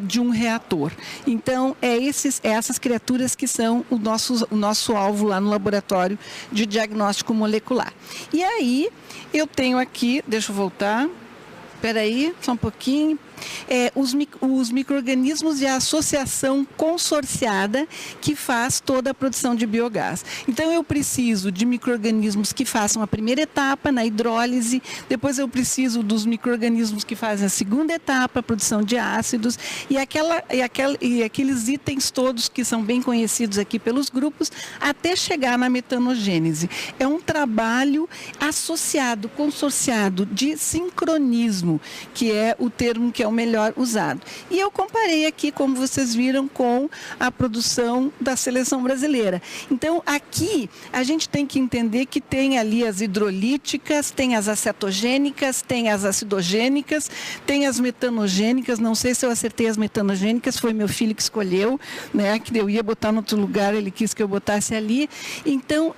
de um reator. Então, essas criaturas que são o nosso alvo lá no laboratório de diagnóstico molecular. E aí, eu tenho aqui, deixa eu voltar, espera aí, só um pouquinho. Os micro-organismos e a associação consorciada que faz toda a produção de biogás. Então, eu preciso de micro-organismos que façam a primeira etapa, na hidrólise, depois eu preciso dos micro-organismos que fazem a segunda etapa, a produção de ácidos, e aqueles itens todos que são bem conhecidos aqui pelos grupos, até chegar na metanogênese. É um trabalho associado, consorciado, de sincronismo, que é o termo que é o melhor usado. E eu comparei aqui, como vocês viram, com a produção da seleção brasileira. Então, aqui, a gente tem que entender que tem ali as hidrolíticas, tem as acetogênicas, tem as acidogênicas, tem as metanogênicas, não sei se eu acertei as metanogênicas, foi meu filho que escolheu, né, que eu ia botar em outro lugar, ele quis que eu botasse ali. Então,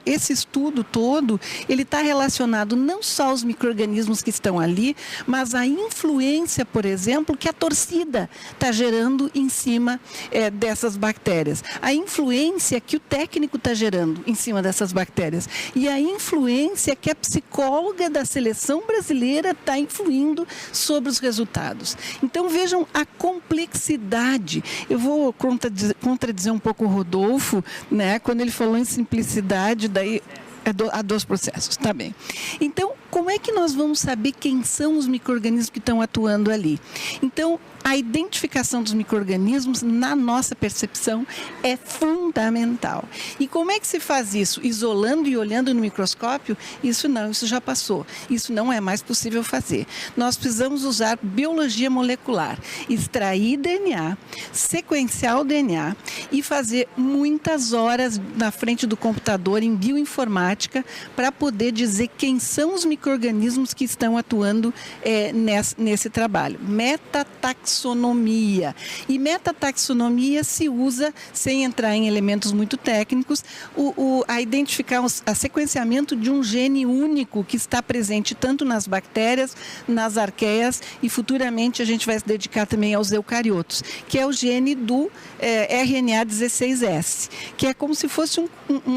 esse estudo todo, ele está relacionado não só aos micro-organismos que estão ali, mas a influência, por exemplo, que a torcida está gerando em cima dessas bactérias. A influência que o técnico está gerando em cima dessas bactérias. E a influência que a psicóloga da seleção brasileira está influindo sobre os resultados. Então, vejam a complexidade. Eu vou contradizer um pouco o Rodolfo, né, quando ele falou em simplicidade, daí há dois processos, tá bem. Então, como é que nós vamos saber quem são os micro-organismos que estão atuando ali? Então, a identificação dos micro-organismos, na nossa percepção, é fundamental. E como é que se faz isso? Isolando e olhando no microscópio? Isso não, isso já passou. Isso não é mais possível fazer. Nós precisamos usar biologia molecular, extrair DNA, sequenciar o DNA e fazer muitas horas na frente do computador em bioinformática para poder dizer quem são os micro-organismos que estão atuando nesse trabalho. Metataxonomia. E metataxonomia se usa, sem entrar em elementos muito técnicos, a identificar a sequenciamento de um gene único que está presente tanto nas bactérias, nas arqueias, e futuramente a gente vai se dedicar também aos eucariotos, que é o gene do RNA 16S, que é como se fosse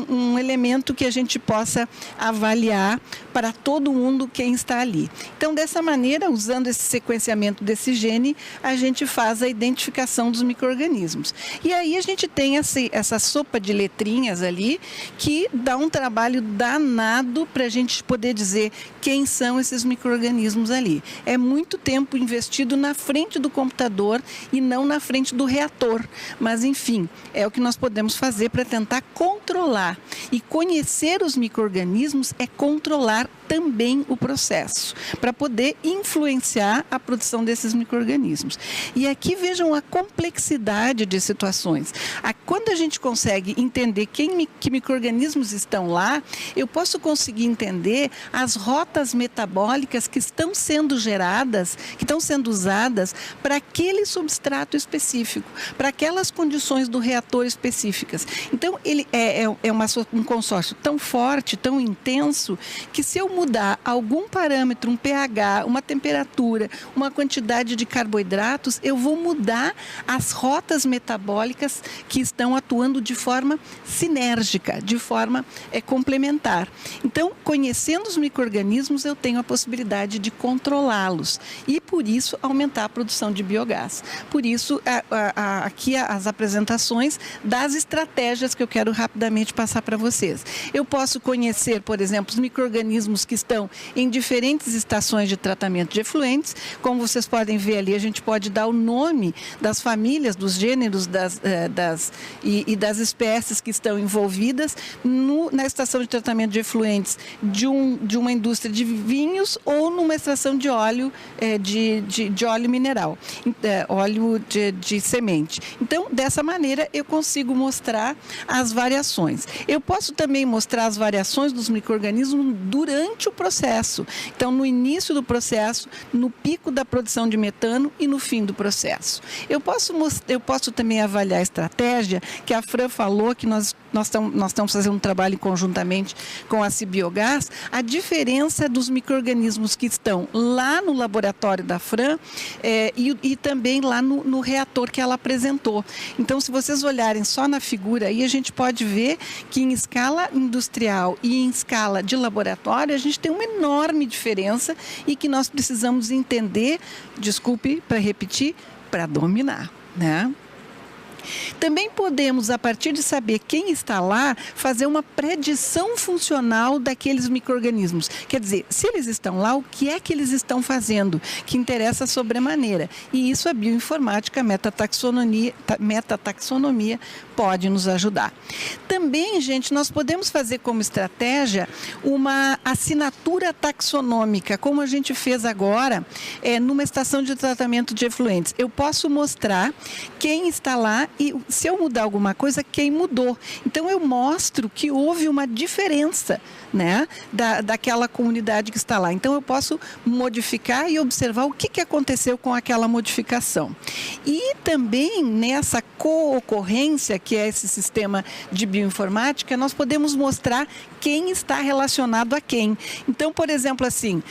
um elemento que a gente possa avaliar para todo mundo quem está ali. Então, dessa maneira, usando esse sequenciamento desse gene, a gente faz a identificação dos micro-organismos. E aí a gente tem essa sopa de letrinhas ali, que dá um trabalho danado para a gente poder dizer quem são esses micro-organismos ali. É muito tempo investido na frente do computador e não na frente do reator. Mas, enfim, é o que nós podemos fazer para tentar controlar. E conhecer os micro-organismos é controlar também o processo, para poder influenciar a produção desses micro-organismos. E aqui vejam a complexidade de situações. Quando a gente consegue entender que micro-organismos estão lá, eu posso conseguir entender as rotas metabólicas que estão sendo geradas, que estão sendo usadas para aquele substrato específico, para aquelas condições do reator específicas. Então, ele é um consórcio tão forte, tão intenso, que se eu mudar algum parâmetro, um pH, uma temperatura, uma quantidade de carboidratos, eu vou mudar as rotas metabólicas que estão atuando de forma sinérgica, de forma complementar. Então, conhecendo os micro-organismos, eu tenho a possibilidade de controlá-los e, por isso, aumentar a produção de biogás. Por isso, aqui as apresentações das estratégias que eu quero rapidamente passar para vocês. Eu posso conhecer, por exemplo, os micro-organismos que estão em diferentes estações de tratamento de efluentes. Como vocês podem ver ali, a gente pode dar o nome das famílias, dos gêneros das espécies que estão envolvidas na extração de tratamento de efluentes de uma indústria de vinhos ou numa extração de óleo, de óleo mineral, óleo de semente. Então, dessa maneira, eu consigo mostrar as variações. Eu posso também mostrar as variações dos micro-organismos durante o processo. Então, no início do processo, no pico da produção de metano e no fim do processo. Eu posso também avaliar a estratégia que a Fran falou, que nós estamos fazendo um trabalho conjuntamente com a Cibiogás, a diferença dos micro-organismos que estão lá no laboratório da Fran e também lá no reator que ela apresentou. Então, se vocês olharem só na figura aí, a gente pode ver que em escala industrial e em escala de laboratório, a gente tem uma enorme diferença e que nós precisamos entender, desculpe para repetir, para dominar, né? Também podemos, a partir de saber quem está lá, fazer uma predição funcional daqueles micro-organismos. Quer dizer, se eles estão lá, o que é que eles estão fazendo, que interessa sobremaneira. E isso a bioinformática, a metataxonomia pode nos ajudar. Também, gente, nós podemos fazer como estratégia uma assinatura taxonômica, como a gente fez agora numa estação de tratamento de efluentes. Eu posso mostrar quem está lá e, se eu mudar alguma coisa, quem mudou. Então, eu mostro que houve uma diferença, né, daquela comunidade que está lá. Então, eu posso modificar e observar o que aconteceu com aquela modificação. E também, nessa co-ocorrência, que é esse sistema de bioinformática, nós podemos mostrar quem está relacionado a quem. Então, por exemplo, assim,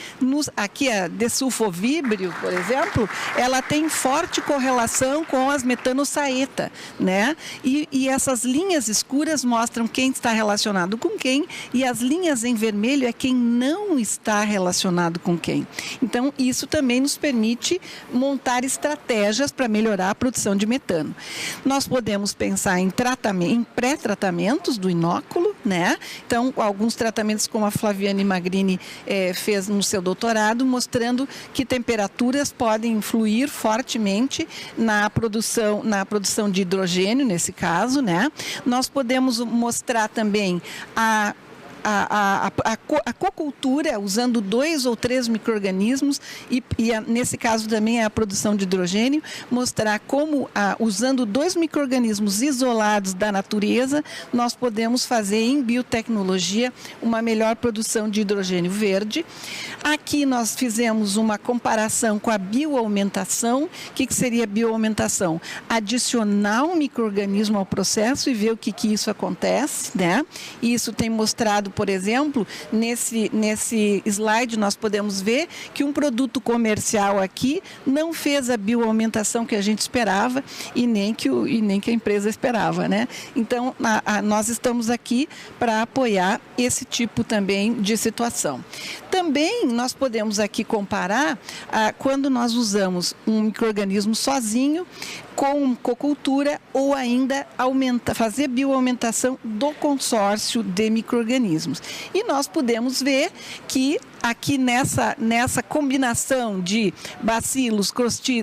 aqui a desulfovibrio, por exemplo, ela tem forte correlação com as metanossaeta, né? E essas linhas escuras mostram quem está relacionado com quem, e as linhas em vermelho é quem não está relacionado com quem. Então, isso também nos permite montar estratégias para melhorar a produção de metano. Nós podemos pensar em pré-tratamentos do inóculo, né? Então, alguns tratamentos como a Flaviane Magrini fez no seu doutorado, mostrando que temperaturas podem influir fortemente na produção de hidrogênio, nesse caso, né? Nós podemos mostrar também a cocultura, usando 2 ou 3 micro-organismos nesse caso também é a produção de hidrogênio, mostrar como, usando 2 micro-organismos isolados da natureza, nós podemos fazer em biotecnologia uma melhor produção de hidrogênio verde. Aqui nós fizemos uma comparação com a bioaumentação. O que seria bioaumentação? Adicionar um micro-organismo ao processo e ver o que isso acontece, né? E isso tem mostrado, por exemplo, nesse slide nós podemos ver que um produto comercial aqui não fez a bioaumentação que a gente esperava e nem que a empresa esperava, né? Então, nós estamos aqui para apoiar esse tipo também de situação. Também nós podemos aqui comparar quando nós usamos um micro-organismo sozinho com cocultura ou ainda fazer bioaumentação do consórcio de micro-organismos. E nós podemos ver que aqui nessa combinação de bacilos,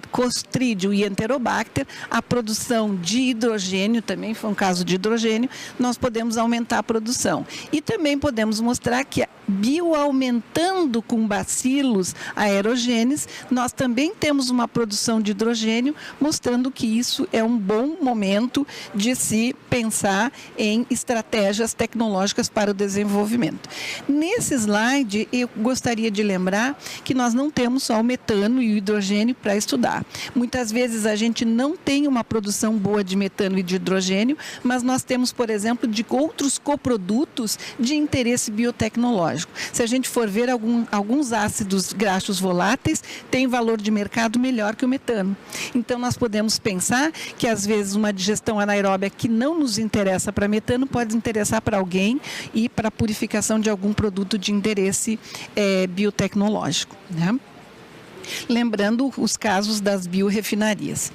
clostridium e enterobacter, a produção de hidrogênio, também foi um caso de hidrogênio, nós podemos aumentar a produção. E também podemos mostrar que bioaumentando com bacilos aerogênes, nós também temos uma produção de hidrogênio, mostrando que isso é um bom momento de se pensar em estratégias tecnológicas para o desenvolvimento. Nesse slide, eu gostaria de lembrar que nós não temos só o metano e o hidrogênio para estudar. Muitas vezes a gente não tem uma produção boa de metano e de hidrogênio, mas nós temos, por exemplo, de outros coprodutos de interesse biotecnológico. Se a gente for ver alguns ácidos graxos voláteis, tem valor de mercado melhor que o metano. Então, nós podemos pensar que, às vezes, uma digestão anaeróbia que não nos interessa para metano pode interessar para alguém e para a purificação de algum produto de interesse biotecnológico, né? Lembrando os casos das biorrefinarias.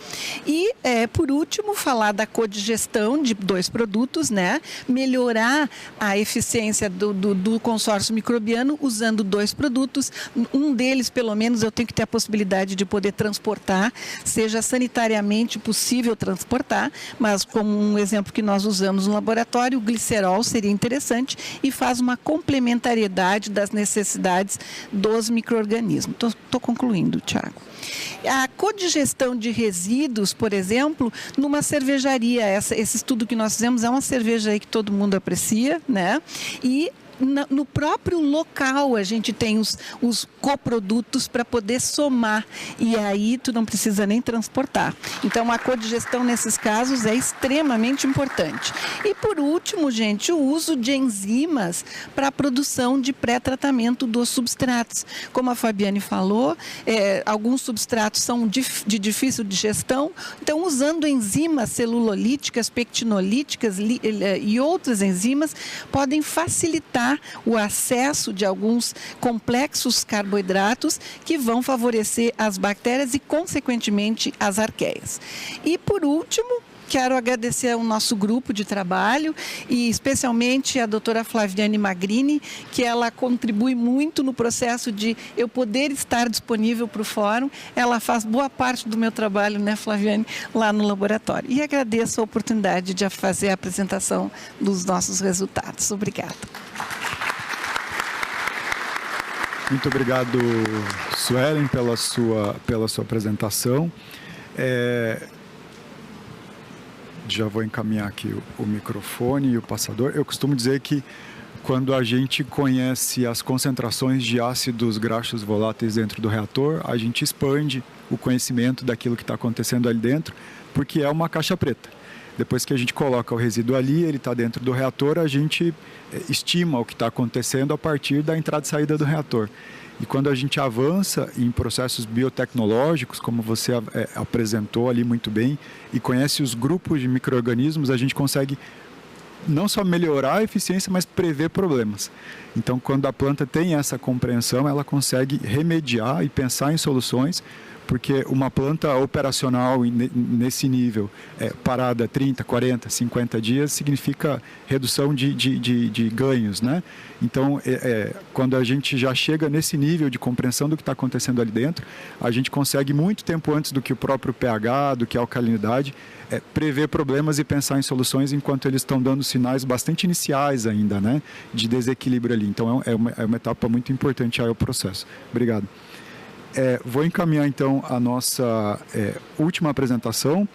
E, por último, falar da codigestão de 2 produtos, né? Melhorar a eficiência do consórcio microbiano usando 2 produtos. Um deles, pelo menos, eu tenho que ter a possibilidade de poder transportar, seja sanitariamente possível transportar, mas como um exemplo que nós usamos no laboratório, o glicerol seria interessante e faz uma complementariedade das necessidades dos micro-organismos. Estou concluindo, Tiago. A codigestão de resíduos, por exemplo, numa cervejaria, esse estudo que nós fizemos é uma cerveja aí que todo mundo aprecia, né? E no próprio local a gente tem os coprodutos para poder somar, e aí tu não precisa nem transportar. Então a codigestão nesses casos é extremamente importante. E por último, gente, o uso de enzimas para a produção de pré-tratamento dos substratos. Como a Fabiane falou, alguns substratos são de difícil digestão, então usando enzimas celulolíticas, pectinolíticas e outras enzimas podem facilitar o acesso de alguns complexos carboidratos que vão favorecer as bactérias e, consequentemente, as arqueias. E, por último, quero agradecer ao nosso grupo de trabalho e especialmente a doutora Flaviane Magrini, que ela contribui muito no processo de eu poder estar disponível para o fórum. Ela faz boa parte do meu trabalho, né, Flaviane, lá no laboratório. E agradeço a oportunidade de fazer a apresentação dos nossos resultados. Obrigada. Muito obrigado, Suelen, pela sua apresentação. Já vou encaminhar aqui o microfone e o passador. Eu costumo dizer que quando a gente conhece as concentrações de ácidos graxos voláteis dentro do reator, a gente expande o conhecimento daquilo que está acontecendo ali dentro, porque é uma caixa preta. Depois que a gente coloca o resíduo ali, ele está dentro do reator, a gente estima o que está acontecendo a partir da entrada e saída do reator. E quando a gente avança em processos biotecnológicos, como você apresentou ali muito bem, e conhece os grupos de micro-organismos, a gente consegue não só melhorar a eficiência, mas prever problemas. Então, quando a planta tem essa compreensão, ela consegue remediar e pensar em soluções, porque uma planta operacional nesse nível, parada 30, 40, 50 dias, significa redução de ganhos, né? Então, quando a gente já chega nesse nível de compreensão do que está acontecendo ali dentro, a gente consegue muito tempo antes do que o próprio pH, do que a alcalinidade, prever problemas e pensar em soluções enquanto eles estão dando sinais bastante iniciais ainda, né? De desequilíbrio ali. Então, é uma etapa muito importante aí ao processo. Obrigado. Vou encaminhar então a nossa última apresentação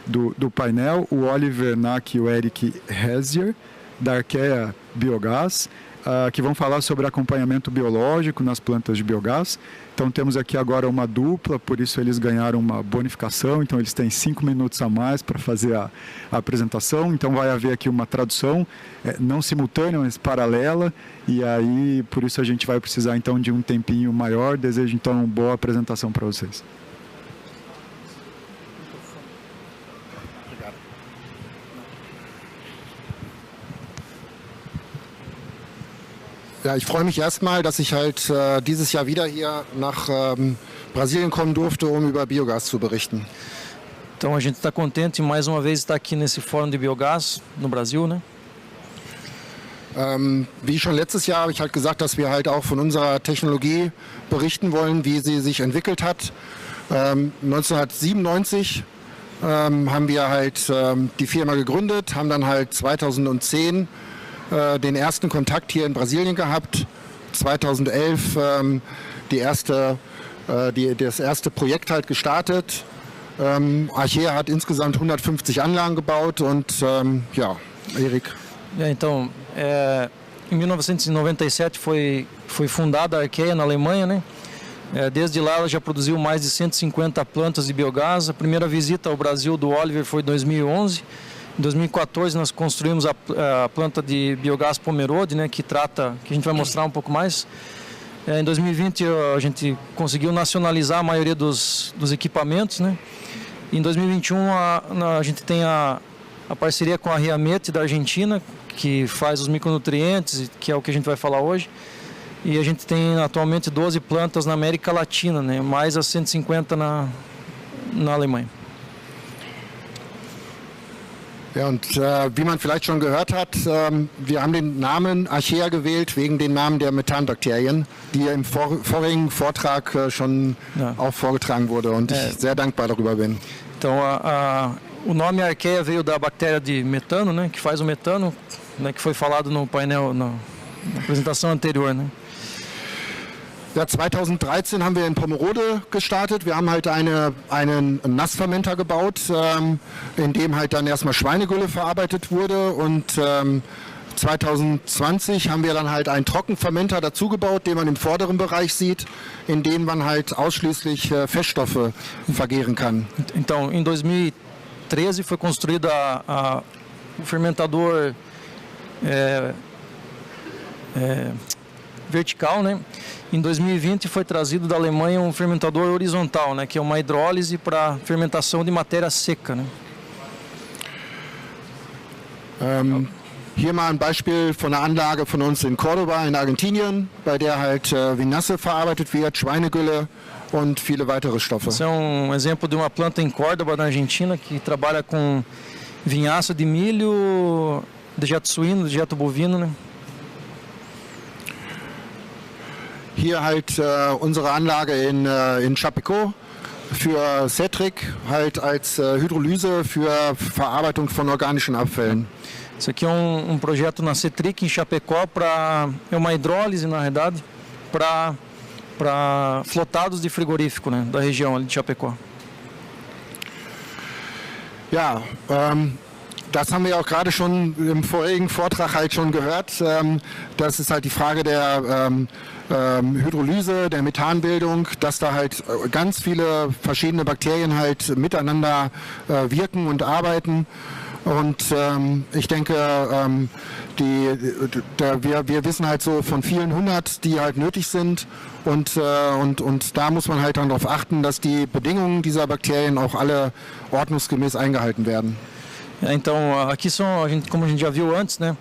do painel, o Oliver Nack e o Eric Hesier, da Arquea Biogás, que vão falar sobre acompanhamento biológico nas plantas de biogás. Então temos aqui agora uma dupla, por isso eles ganharam uma bonificação, então eles têm 5 minutos a mais para fazer a apresentação. Então vai haver aqui uma tradução, não simultânea, mas paralela, e aí por isso a gente vai precisar então de um tempinho maior. Desejo então uma boa apresentação para vocês. Ja, ich freue mich erstmal, dass ich halt dieses Jahr wieder hier nach Brasilien kommen durfte, um über Biogas zu berichten. Então a gente está contente mais uma vez estar aqui nesse fórum de biogás no Brasil, né? Wie schon letztes Jahr habe ich halt gesagt, dass wir halt auch von unserer Technologie berichten wollen, wie sie sich entwickelt hat. 1997 haben wir halt die Firma gegründet, haben dann halt 2010 den ersten Kontakt hier in Brasilien gehabt, 2011 das erste Projekt halt gestartet. Arquea hat insgesamt 150 Anlagen gebaut und ja, Erik. Então, em 1997 foi fundada a Arquea na Alemanha, né? Desde lá ela já produziu mais de 150 plantas de biogás. A primeira visita ao Brasil do Oliver foi em 2011. Em 2014 nós construímos a planta de biogás Pomerode, né, que a gente vai mostrar um pouco mais. Em 2020 a gente conseguiu nacionalizar a maioria dos equipamentos, né? Em 2021 a gente tem a parceria com a Riamete da Argentina, que faz os micronutrientes, que é o que a gente vai falar hoje. E a gente tem atualmente 12 plantas na América Latina, né? Mais as 150 na Alemanha. Ja, und wie man vielleicht schon gehört hat, wir haben den Namen Archaea gewählt wegen den Namen der Methanbakterien, die im vorigen Vortrag schon auch vorgetragen wurde und ich sehr dankbar darüber bin. Então, o nome Archaea veio da bactéria de metano, né, que faz o metano, né, que foi falado no painel, na apresentação anterior, né? Ja, 2013 haben wir in Pomerode gestartet. Wir haben halt einen Nassfermenter gebaut, in dem halt dann erstmal Schweinegülle verarbeitet wurde. Und 2020 haben wir dann halt einen Trockenfermenter dazu gebaut, den man im vorderen Bereich sieht, in dem man halt ausschließlich Feststoffe vergären kann. Então, em 2013 foi construído o fermentador vertical, né? Em 2020 foi trazido da Alemanha um fermentador horizontal, né, que é uma hidrólise para fermentação de matéria seca, né? Hier mal ein Beispiel von einer Anlage von uns in Córdoba in Argentinien, bei der halt Vinasse verarbeitet wird, Schweinegülle und viele weitere Stoffe. Esse é um exemplo de uma planta em Córdoba, na Argentina, que trabalha com vinhaça de milho, dejeto suíno, dejeto bovino, né? Hier halt unsere Anlage in Chapecó für Cetric, halt als Hydrolyse für Verarbeitung von organischen Abfällen. Isso aqui é projeto na Cetric em Chapecó, é uma hidrólise, na verdade, para flotados de frigorífico, né, da região ali de Chapecó. Ja, das haben wir auch gerade schon im vorigen Vortrag halt schon gehört. Das ist halt die Frage der Hydrolyse, der Methanbildung, dass da halt ganz viele verschiedene Bakterien halt miteinander wirken und arbeiten. Und ich denke, wir wissen halt so von vielen 100, die halt nötig sind. Und da muss man halt dann darauf achten, dass die Bedingungen dieser Bakterien auch alle ordnungsgemäß eingehalten werden. Então, aqui são, como a gente já viu antes, né,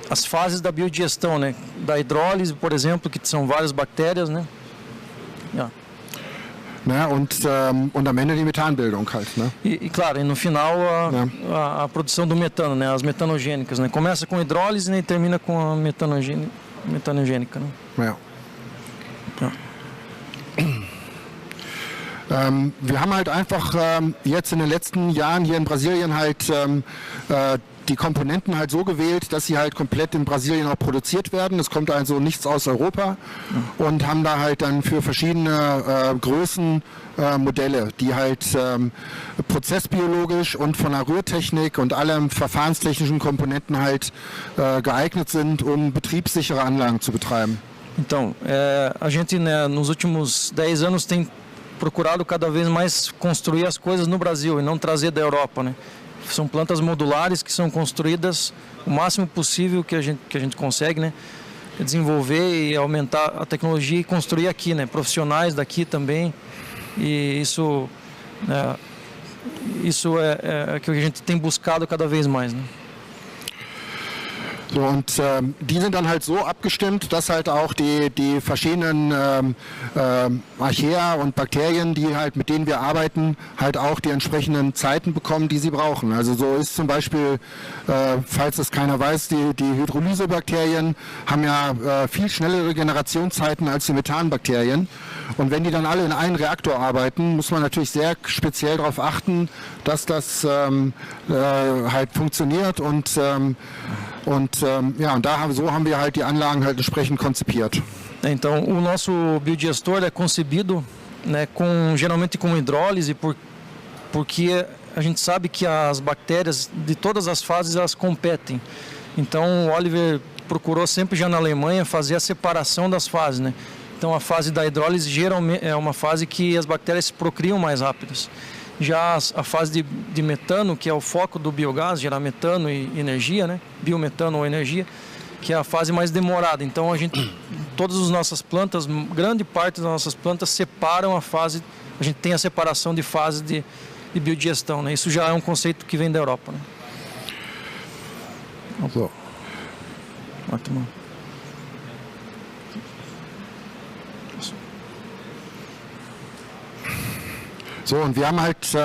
as fases da biodigestão, né, da hidrólise, por exemplo, que são várias bactérias, né? Ja. Né, und am Ende die Methanbildung halt, né? E claro, e no final a produção do metano, né, as metanogênicas, né? Começa com hidrólise, né, e termina com a metanogênica, né? Ja. Ja. Wir haben halt einfach jetzt in den letzten Jahren hier in Brasilien halt die Komponenten halt so gewählt, dass sie halt komplett in Brasilien auch produziert werden. Es kommt also nichts aus Europa und haben da halt dann für verschiedene Größen Modelle, die halt prozessbiologisch und von der Rührtechnik und allem verfahrenstechnischen Komponenten halt geeignet sind, um betriebssichere Anlagen zu betreiben. Então, a gente, né, nos últimos 10 anos tem procurado cada vez mais construir as coisas no Brasil e não trazer da Europa, né? São plantas modulares que são construídas o máximo possível que a gente consegue, né? Desenvolver e aumentar a tecnologia e construir aqui, né? Profissionais daqui também. E isso é que a gente tem buscado cada vez mais, né? So, und die sind dann halt so abgestimmt, dass halt auch die verschiedenen Archaea und Bakterien, die halt mit denen wir arbeiten, halt auch die entsprechenden Zeiten bekommen, die sie brauchen. Also so ist zum Beispiel, falls das keiner weiß, die Hydrolysebakterien haben ja viel schnellere Generationszeiten als die Methanbakterien. Und wenn die dann alle in einem Reaktor arbeiten, muss man natürlich sehr speziell darauf achten, dass das halt funktioniert und so haben wir halt die Anlagen halt entsprechend konzipiert. Então, o nosso biodigestor é concebido, né, geralmente com hidrólise, porque a gente sabe que as bactérias de todas as fases elas competem. Então, o Oliver procurou sempre já na Alemanha fazer a separação das fases, né? Então, a fase da hidrólise geralmente é uma fase que as bactérias se procriam mais rápidas. Já a fase de metano, que é o foco do biogás, gerar metano e energia, né? Biometano ou energia, que é a fase mais demorada. Então, todas as nossas plantas, grande parte das nossas plantas separam a fase, a gente tem a separação de fase de biodigestão, né? Isso já é um conceito que vem da Europa, né? So. Warte mal. So, und wir haben halt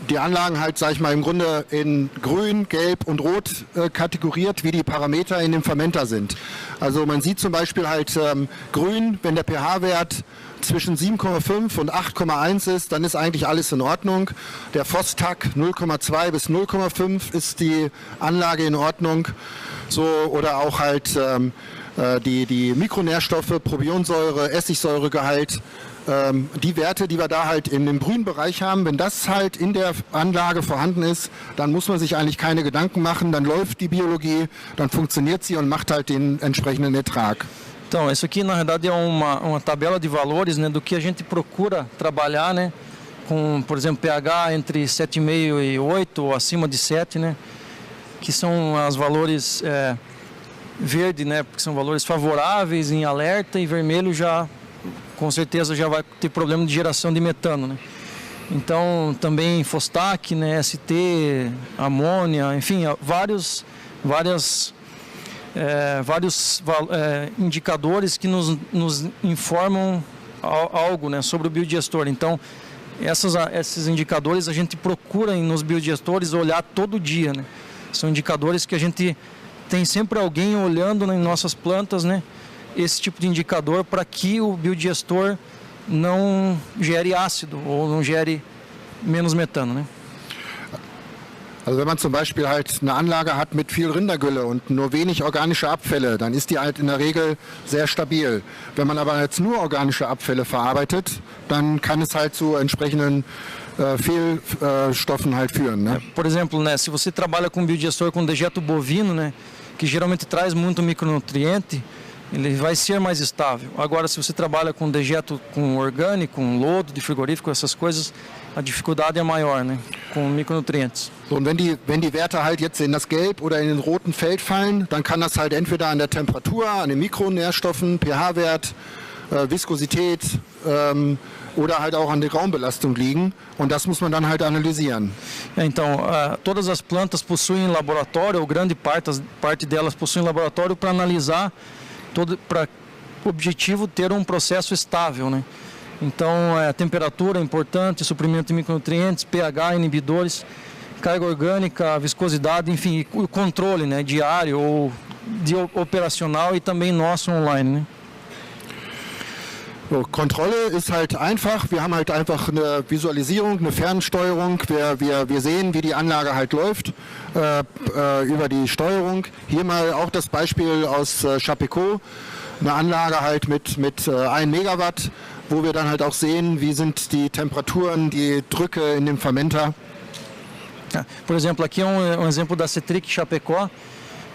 die Anlagen halt, sag ich mal, im Grunde in Grün, Gelb und Rot kategoriert, wie die Parameter in dem Fermenter sind. Also man sieht zum Beispiel halt Grün, wenn der pH-Wert zwischen 7,5 und 8,1 ist, dann ist eigentlich alles in Ordnung. Der FOSTAC 0,2 bis 0,5 ist die Anlage in Ordnung. So, oder auch halt die Mikronährstoffe, Probionsäure, Essigsäuregehalt. Die Werte, die wir da halt in dem grünen Bereich haben, wenn das halt in der Anlage vorhanden ist, dann muss man sich eigentlich keine Gedanken machen, dann läuft die Biologie, dann funktioniert sie und macht halt den entsprechenden Ertrag. Então, isso aqui na verdade é uma tabela de valores, né, do que a gente procura trabalhar, né, com, por exemplo, pH entre 7,5 e 8 ou acima de 7, né, que são os valores verde, né, porque são valores favoráveis em alerta, e vermelho já com certeza já vai ter problema de geração de metano, né? Então também FOSTAC, né, ST, amônia, enfim, vários indicadores que nos informam algo, né, sobre o biodigestor. Então esses indicadores a gente procura nos biodigestores olhar todo dia, né? São indicadores que a gente tem sempre alguém olhando em nossas plantas, né? Esse tipo de indicador para que o biodigestor não gere ácido ou não gere menos metano, né? Also wenn man zum Beispiel halt eine Anlage hat mit viel Rindergülle und nur wenig organische Abfälle, dann ist die halt in der Regel sehr stabil. Wenn man aber jetzt nur organische Abfälle verarbeitet, dann kann es halt zu entsprechenden Fehlstoffen halt führen, né? Por exemplo, né, se você trabalha com biodigestor com dejeto bovino, né, que geralmente traz muito micronutriente, ele vai ser mais estável. Agora, se você trabalha com dejeto com orgânico, com lodo de frigorífico, essas coisas, a dificuldade é maior, né, com micronutrientes. So, und wenn die Werte halt jetzt in das Gelb oder in den roten Feld fallen, dann kann das halt entweder an der Temperatur, an den Mikronährstoffen, pH-Wert, Viskosität oder halt auch an der Raumbelastung liegen. Und das muss man dann halt analysieren. Então, todas as plantas possuem laboratório, ou grande parte delas possuem laboratório para analisar para o objetivo ter um processo estável, né? Então, a temperatura é importante, suprimento de micronutrientes, pH, inibidores, carga orgânica, viscosidade, enfim, o controle, né, diário ou operacional e também nosso online, né? So, Kontrolle ist halt einfach. Wir haben halt einfach eine Visualisierung, eine Fernsteuerung. Wir sehen, wie die Anlage halt läuft über die Steuerung. Hier mal auch das Beispiel aus Chapeco, eine Anlage halt mit 1 Megawatt, wo wir dann halt auch sehen, wie sind die Temperaturen, die Drücke in dem Fermenter. Por exemplo, aqui é um exemplo da Cetric Chapecó,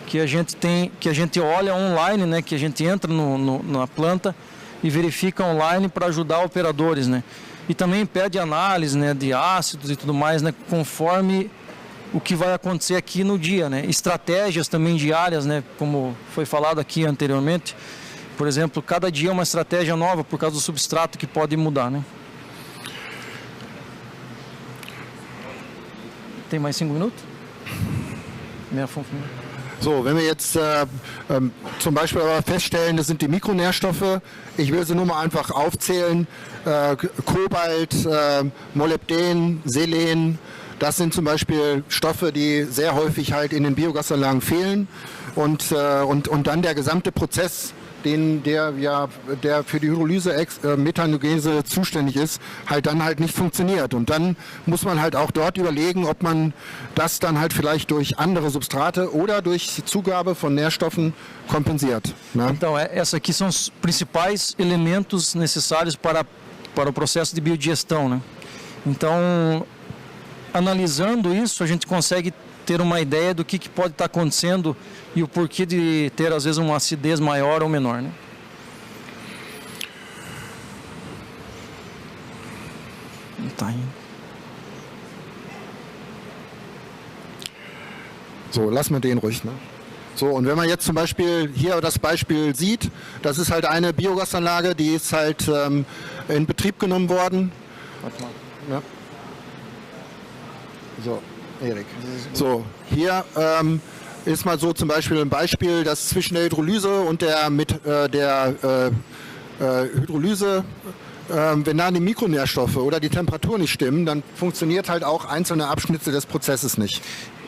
que a gente olha online, né, que a gente entra na planta e verifica online para ajudar operadores, né? E também pede análise, né, de ácidos e tudo mais, né, conforme o que vai acontecer aqui no dia, né? Estratégias também diárias, né, como foi falado aqui anteriormente. Por exemplo, cada dia é uma estratégia nova por causa do substrato que pode mudar, né? Tem mais 5 minutos? Mehr 5 Minuten. So, wenn wir jetzt zum Beispiel aber feststellen, das sind die Mikronährstoffe, ich will sie nur mal einfach aufzählen, Kobalt, Molybden, Selen, das sind zum Beispiel Stoffe, die sehr häufig halt in den Biogasanlagen fehlen und dann der gesamte Prozess, der für die Hydrolyse, Methanogese zuständig ist, halt dann halt nicht funktioniert. Und dann muss man halt auch dort überlegen, ob man das dann halt vielleicht durch andere Substrate oder durch Zugabe von Nährstoffen kompensiert, né? Então, esses aqui são os principais elementos necessários para o processo de biodigestão, né? Então, analisando isso, a gente consegue ter uma ideia do que pode estar acontecendo e o porquê de ter, às vezes, uma acidez maior ou menor, né? Tá indo. So, lassen wir den ruhig, ne? So, und wenn man jetzt zum Beispiel hier das Beispiel sieht, das ist halt eine Biogasanlage, die ist halt in Betrieb genommen worden. Warte mal. Ja. So, Erik. So, hier ist mal so zum Beispiel ein Beispiel, dass zwischen der Hydrolyse und der Hydrolyse, wenn da die Mikronährstoffe oder die Temperatur nicht stimmen, dann funktioniert halt auch einzelne Abschnitte des Prozesses nicht.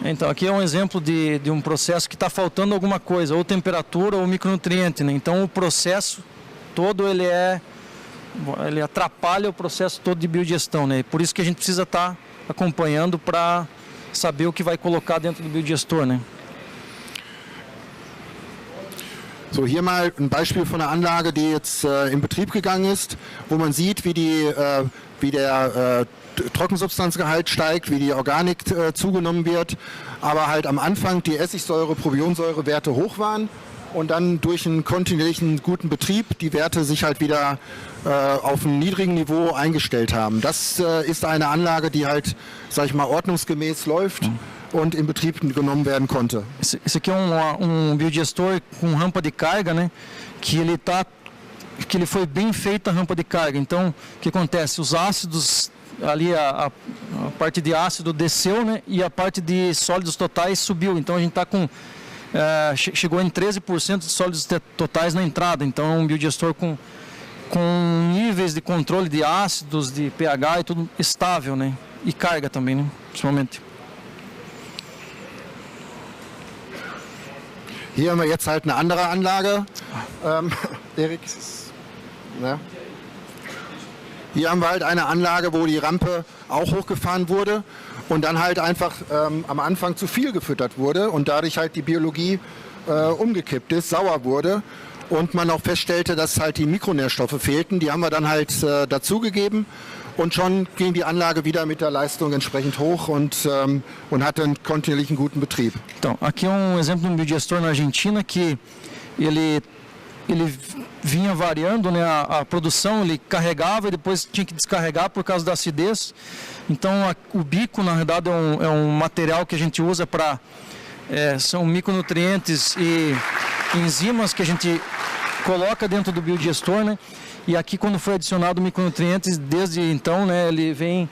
Então, aqui é um exemplo de processo que está faltando alguma coisa, ou temperatura ou micronutriente, né? Então, o processo todo, ele atrapalha o processo todo de biodigestão, né? Por isso que a gente precisa estar acompanhando para saber o que vai colocar dentro do biodigestor, né? So, hier mal ein Beispiel von einer Anlage, die jetzt in Betrieb gegangen ist, wo man sieht, wie der Trockensubstanzgehalt steigt, wie die Organik zugenommen wird, aber halt am Anfang die Essigsäure, Propionsäurewerte hoch waren und dann durch einen kontinuierlichen guten Betrieb die Werte sich halt wieder auf einem niedrigen Niveau eingestellt haben. Das ist eine Anlage, die halt, sag ich mal, ordnungsgemäß läuft und in Betrieb genommen werden konnte. Esse aqui é biodigestor com rampa de carga, né? Que ele foi bem feita a rampa de carga. Então, o que acontece? Os ácidos ali, a parte de ácido desceu, né? E a parte de sólidos totais subiu. Então, a gente está com chegou em 13% de sólidos totais na entrada. Então, é um biodigestor com níveis de controle de ácidos, de pH e tudo estável, né? E carga também, né? Principalmente. Hier haben wir jetzt halt eine andere Anlage. Erik, ne? Hier haben wir halt eine Anlage, wo die Rampe auch hochgefahren wurde und dann halt einfach am Anfang zu viel gefüttert wurde und dadurch halt die Biologie umgekippt ist, sauer wurde und man auch feststellte, dass halt die Mikronährstoffe fehlten. Die haben wir dann halt dazugegeben. Und schon ging die Anlage wieder mit der Leistung entsprechend hoch und hatte einen kontinuierlichen guten Betrieb. Então, aqui é exemplo de biodigestor na Argentina que ele vinha variando, né? A produção, ele carregava e depois tinha que descarregar por causa da acidez. Então, o bico, na verdade, é um material que a gente usa para... são micronutrientes e enzimas que a gente coloca dentro do biodigestor, né? E aqui, quando foi adicionado micronutrientes, desde então, né, ele vem...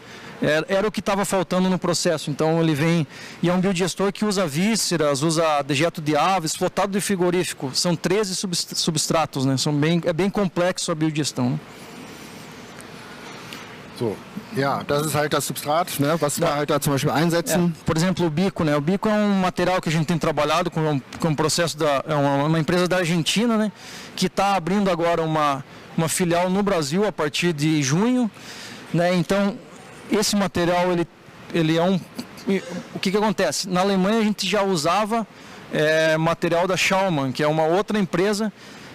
Era o que estava faltando no processo. Então, ele vem... E é um biodigestor que usa vísceras, usa dejeto de aves, flotado de frigorífico. São 13 substratos, né? É bem complexo a biodigestão. Né? So, ja, das ist halt das Substrat, né, was wir halt da zum Beispiel einsetzen. Por exemplo, o bico, né? O bico é um material que a gente tem trabalhado com um processo uma empresa da Argentina, né? Que está abrindo agora uma filial no Brasil a partir de junho, né? Então, esse material, ele é o que acontece? Na Alemanha a gente já usava material da Schaumann, que é uma outra empresa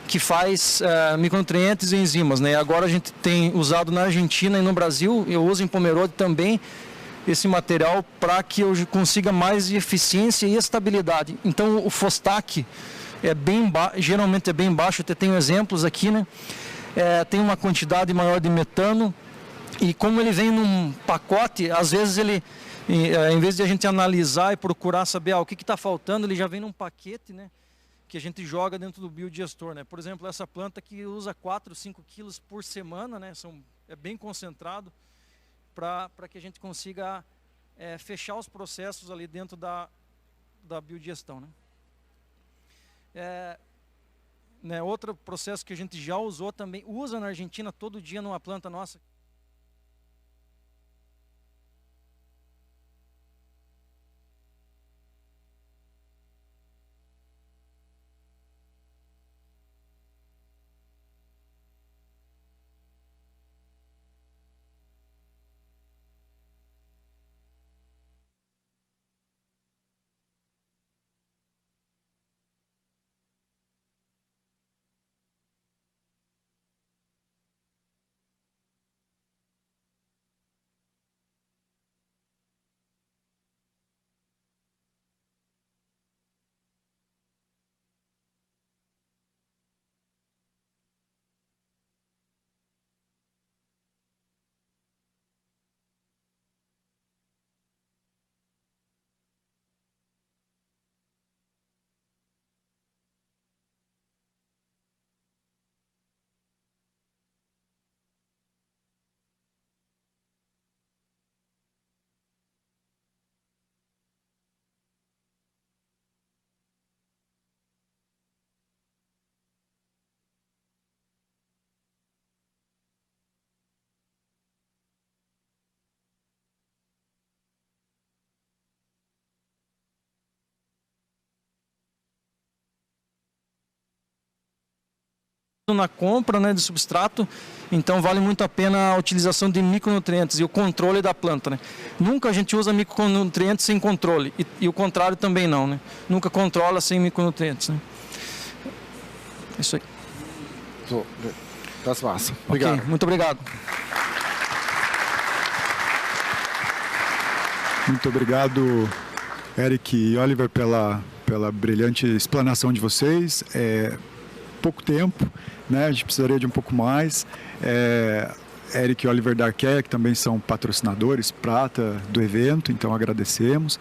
que faz micronutrientes e enzimas, né? Agora a gente tem usado na Argentina e no Brasil, eu uso em Pomerode também esse material para que eu consiga mais eficiência e estabilidade. Então, o Fostak geralmente é bem baixo, eu tenho exemplos aqui, né? Tem uma quantidade maior de metano e como ele vem num pacote, às vezes ele, em vez de a gente analisar e procurar saber o que está faltando, ele já vem num paquete, né? Que a gente joga dentro do biodigestor, né? Por exemplo, essa planta que usa 4, 5 quilos por semana, né? É bem concentrado para que a gente consiga fechar os processos ali dentro da biodigestão, né? Outro processo que a gente já usou também, usa na Argentina todo dia numa planta nossa. na compra, né, de substrato, então vale muito a pena a utilização de micronutrientes e o controle da planta, né? Nunca a gente usa micronutrientes sem controle e o contrário também não, né? Nunca controla sem micronutrientes, né? Isso aí. So, das war's. Obrigado. Okay, muito obrigado. Muito obrigado, Eric e Oliver, pela brilhante explanação de vocês. Pouco tempo, né? A gente precisaria de um pouco mais. Eric e Oliver da Arquea, que também são patrocinadores prata do evento, então agradecemos.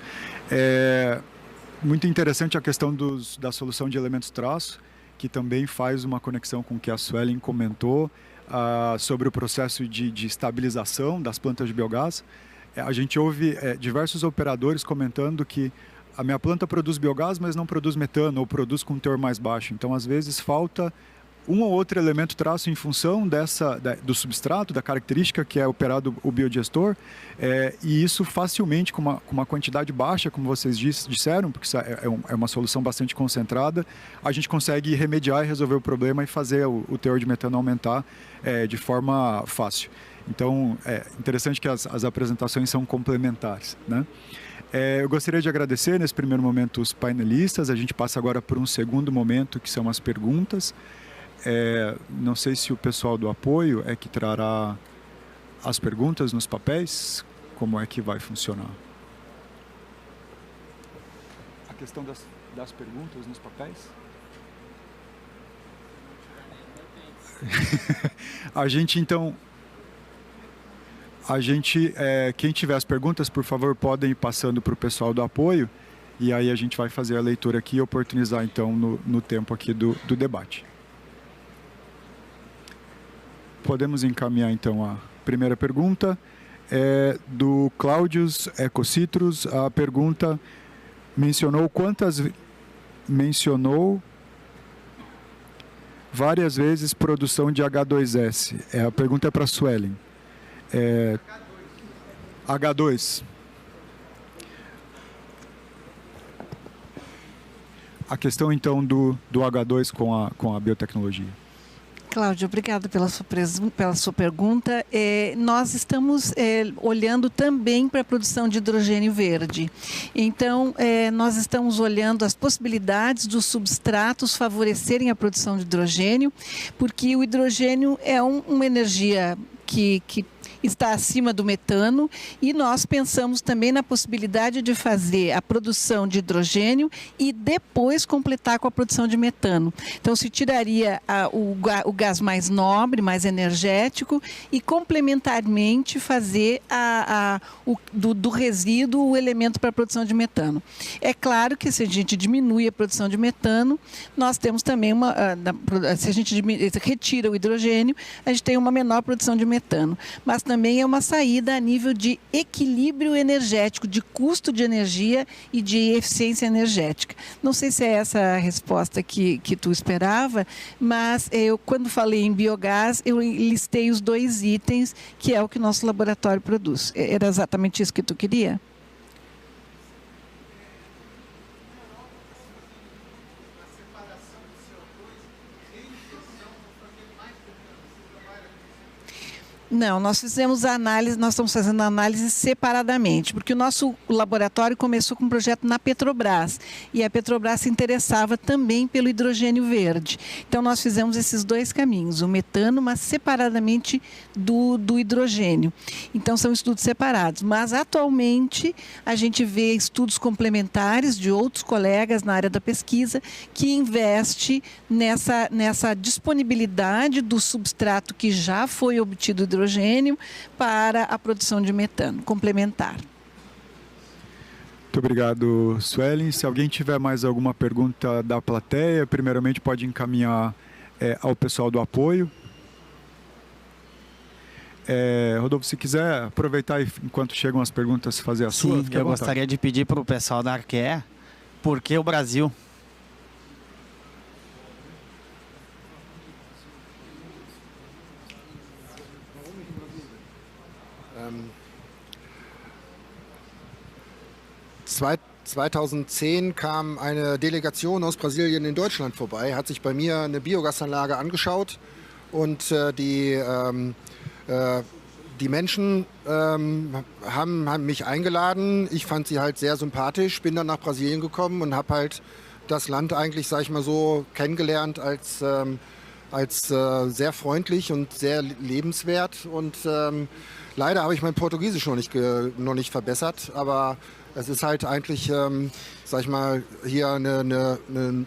Muito interessante a questão da solução de elementos traço, que também faz uma conexão com o que a Suelen comentou sobre o processo de estabilização das plantas de biogás. A gente ouve diversos operadores comentando que a minha planta produz biogás, mas não produz metano, ou produz com teor mais baixo. Então, às vezes, falta um ou outro elemento traço em função do substrato, da característica que é operado o biodigestor, e isso facilmente, com uma quantidade baixa, como vocês disseram, porque isso é uma solução bastante concentrada, a gente consegue remediar e resolver o problema e fazer o teor de metano aumentar de forma fácil. Então, é interessante que as apresentações são complementares, né? Eu gostaria de agradecer nesse primeiro momento os painelistas. A gente passa agora por um segundo momento, que são as perguntas. Não sei se o pessoal do apoio que trará as perguntas nos papéis. Como é que vai funcionar? A questão das perguntas nos papéis? Quem tiver as perguntas, por favor, podem ir passando para o pessoal do apoio, e aí a gente vai fazer a leitura aqui e oportunizar, então, no tempo aqui do debate. Podemos encaminhar, então, a primeira pergunta. Do Cláudios Ecocitrus. A pergunta mencionou várias vezes produção de H2S. A pergunta é para a Suelen. H2. A questão, então, do H2 com a biotecnologia. Cláudio, obrigada pela sua pergunta. Nós estamos olhando também para a produção de hidrogênio verde. Então, nós estamos olhando as possibilidades dos substratos favorecerem a produção de hidrogênio, porque o hidrogênio é uma energia que está acima do metano, e nós pensamos também na possibilidade de fazer a produção de hidrogênio e depois completar com a produção de metano. Então, se tiraria o gás mais nobre, mais energético, e complementarmente fazer do resíduo o elemento para a produção de metano. É claro que se a gente diminui a produção de metano, nós temos também se a gente retira o hidrogênio, a gente tem uma menor produção de metano. Mas também é uma saída a nível de equilíbrio energético, de custo de energia e de eficiência energética. Não sei se é essa a resposta que tu esperava, mas eu, quando falei em biogás, eu listei os 2 itens, que é o que o nosso laboratório produz. Era exatamente isso que tu queria? Não, nós fizemos a análise, nós estamos fazendo a análise separadamente, porque o nosso laboratório começou com um projeto na Petrobras, e a Petrobras se interessava também pelo hidrogênio verde. Então, nós fizemos esses 2 caminhos, o metano, mas separadamente do hidrogênio. Então, são estudos separados. Mas, atualmente, a gente vê estudos complementares de outros colegas na área da pesquisa que investe nessa disponibilidade do substrato que já foi obtido do hidrogênio para a produção de metano, complementar. Muito obrigado, Suelen. Se alguém tiver mais alguma pergunta da plateia, primeiramente pode encaminhar ao pessoal do apoio. Rodolfo, se quiser aproveitar enquanto chegam as perguntas, fazer a sua. Sim, eu gostaria de pedir para o pessoal da Arquea, por que o Brasil? 2010 kam eine Delegation aus Brasilien in Deutschland vorbei, hat sich bei mir eine Biogasanlage angeschaut und die Menschen haben mich eingeladen. Ich fand sie halt sehr sympathisch, bin dann nach Brasilien gekommen und habe halt das Land eigentlich, sag ich mal so, kennengelernt als sehr freundlich und sehr lebenswert. Und leider habe ich mein Portugiesisch noch nicht verbessert, aber es ist halt eigentlich, sag ich mal, hier ein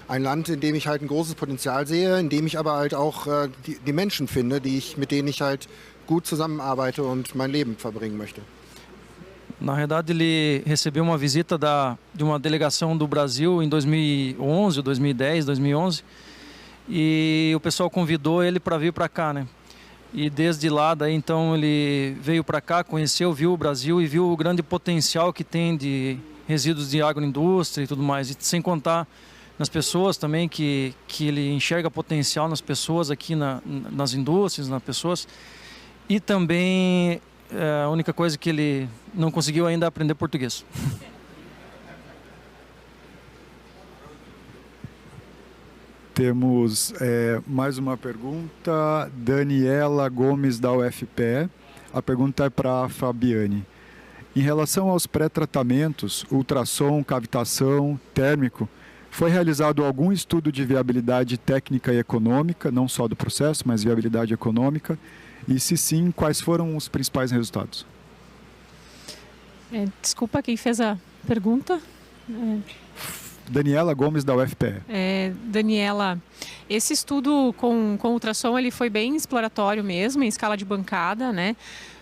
Land, in dem ich halt ein großes Potenzial sehe, in dem ich aber halt auch die Menschen finde, mit denen ich halt gut zusammenarbeite und mein Leben verbringen möchte. Na verdade, ele recebeu uma visita de uma delegação do Brasil em 2011, 2010, 2011, e o pessoal convidou ele para vir para cá, né? E desde lá, daí então ele veio para cá, conheceu, viu o Brasil e viu o grande potencial que tem de resíduos de agroindústria e tudo mais, e sem contar nas pessoas também, que ele enxerga potencial nas pessoas aqui, nas indústrias, nas pessoas. E também a única coisa que ele não conseguiu ainda é aprender português. Temos mais uma pergunta, Daniela Gomes da UFPE. A pergunta é para a Fabiane. Em relação aos pré-tratamentos, ultrassom, cavitação, térmico, foi realizado algum estudo de viabilidade técnica e econômica, não só do processo, mas viabilidade econômica? E se sim, quais foram os principais resultados? Desculpa, quem fez a pergunta? Daniela Gomes da UFPE. Daniela, esse estudo com ultrassom ele foi bem exploratório mesmo, em escala de bancada, né?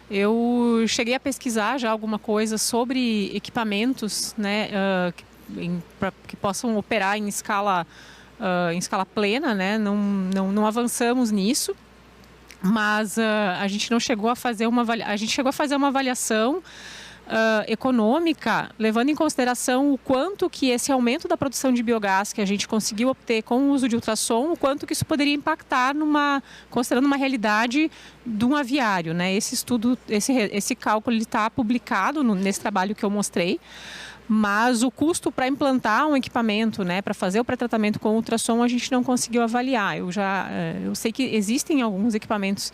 Eu cheguei a pesquisar já alguma coisa sobre equipamentos, né, que possam operar em escala plena, né? Não avançamos nisso. Mas a gente não chegou a fazer a gente chegou a fazer uma avaliação econômica, levando em consideração o quanto que esse aumento da produção de biogás que a gente conseguiu obter com o uso de ultrassom, o quanto que isso poderia impactar considerando uma realidade de um aviário, né? Esse estudo, esse cálculo está publicado nesse trabalho que eu mostrei. Mas o custo para implantar um equipamento, né, para fazer o pré-tratamento com ultrassom, a gente não conseguiu avaliar. Eu sei que existem alguns equipamentos,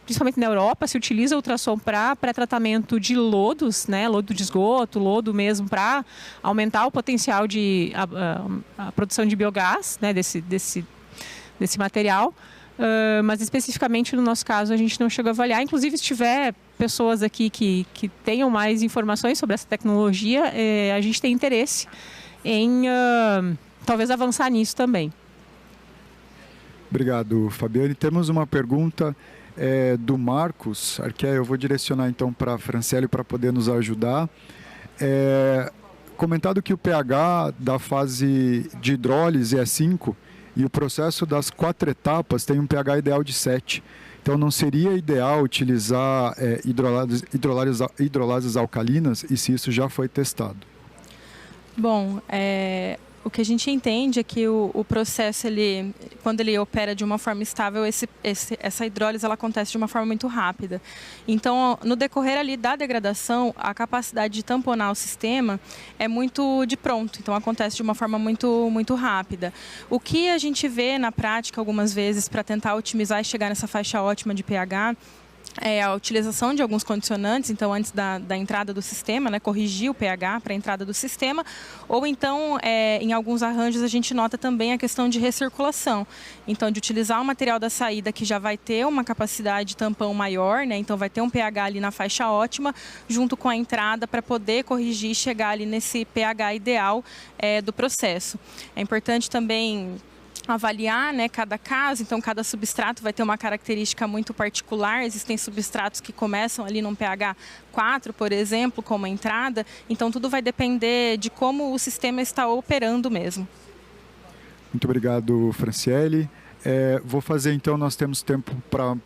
principalmente na Europa, se utiliza ultrassom para pré-tratamento de lodos, né, lodo de esgoto, lodo mesmo, para aumentar o potencial de a produção de biogás, né, desse material. Mas especificamente no nosso caso a gente não chegou a avaliar. Inclusive, se tiver pessoas aqui que tenham mais informações sobre essa tecnologia, a gente tem interesse em talvez avançar nisso também. Obrigado, Fabiane. Temos uma pergunta do Marcos Arqué. Eu vou direcionar então para a Franciele para poder nos ajudar. Comentado que o pH da fase de hidrólise é 5 e o processo das 4 etapas tem um pH ideal de 7. Então, não seria ideal utilizar hidrolases alcalinas, e se isso já foi testado? Bom, o que a gente entende é que o processo, quando ele opera de uma forma estável, essa hidrólise ela acontece de uma forma muito rápida. Então, no decorrer ali da degradação, a capacidade de tamponar o sistema é muito de pronto. Então, acontece de uma forma muito, muito rápida. O que a gente vê na prática algumas vezes para tentar otimizar e chegar nessa faixa ótima de pH é a utilização de alguns condicionantes, então antes da entrada do sistema, né, corrigir o pH para a entrada do sistema, ou então em alguns arranjos a gente nota também a questão de recirculação, então de utilizar o material da saída que já vai ter uma capacidade de tampão maior, né, então vai ter um pH ali na faixa ótima, junto com a entrada para poder corrigir e chegar ali nesse pH ideal do processo. É importante também avaliar, né, cada caso, então cada substrato vai ter uma característica muito particular. Existem substratos que começam ali num pH 4, por exemplo, como entrada, então tudo vai depender de como o sistema está operando mesmo. Muito obrigado, Franciele. Vou fazer então, nós temos tempo para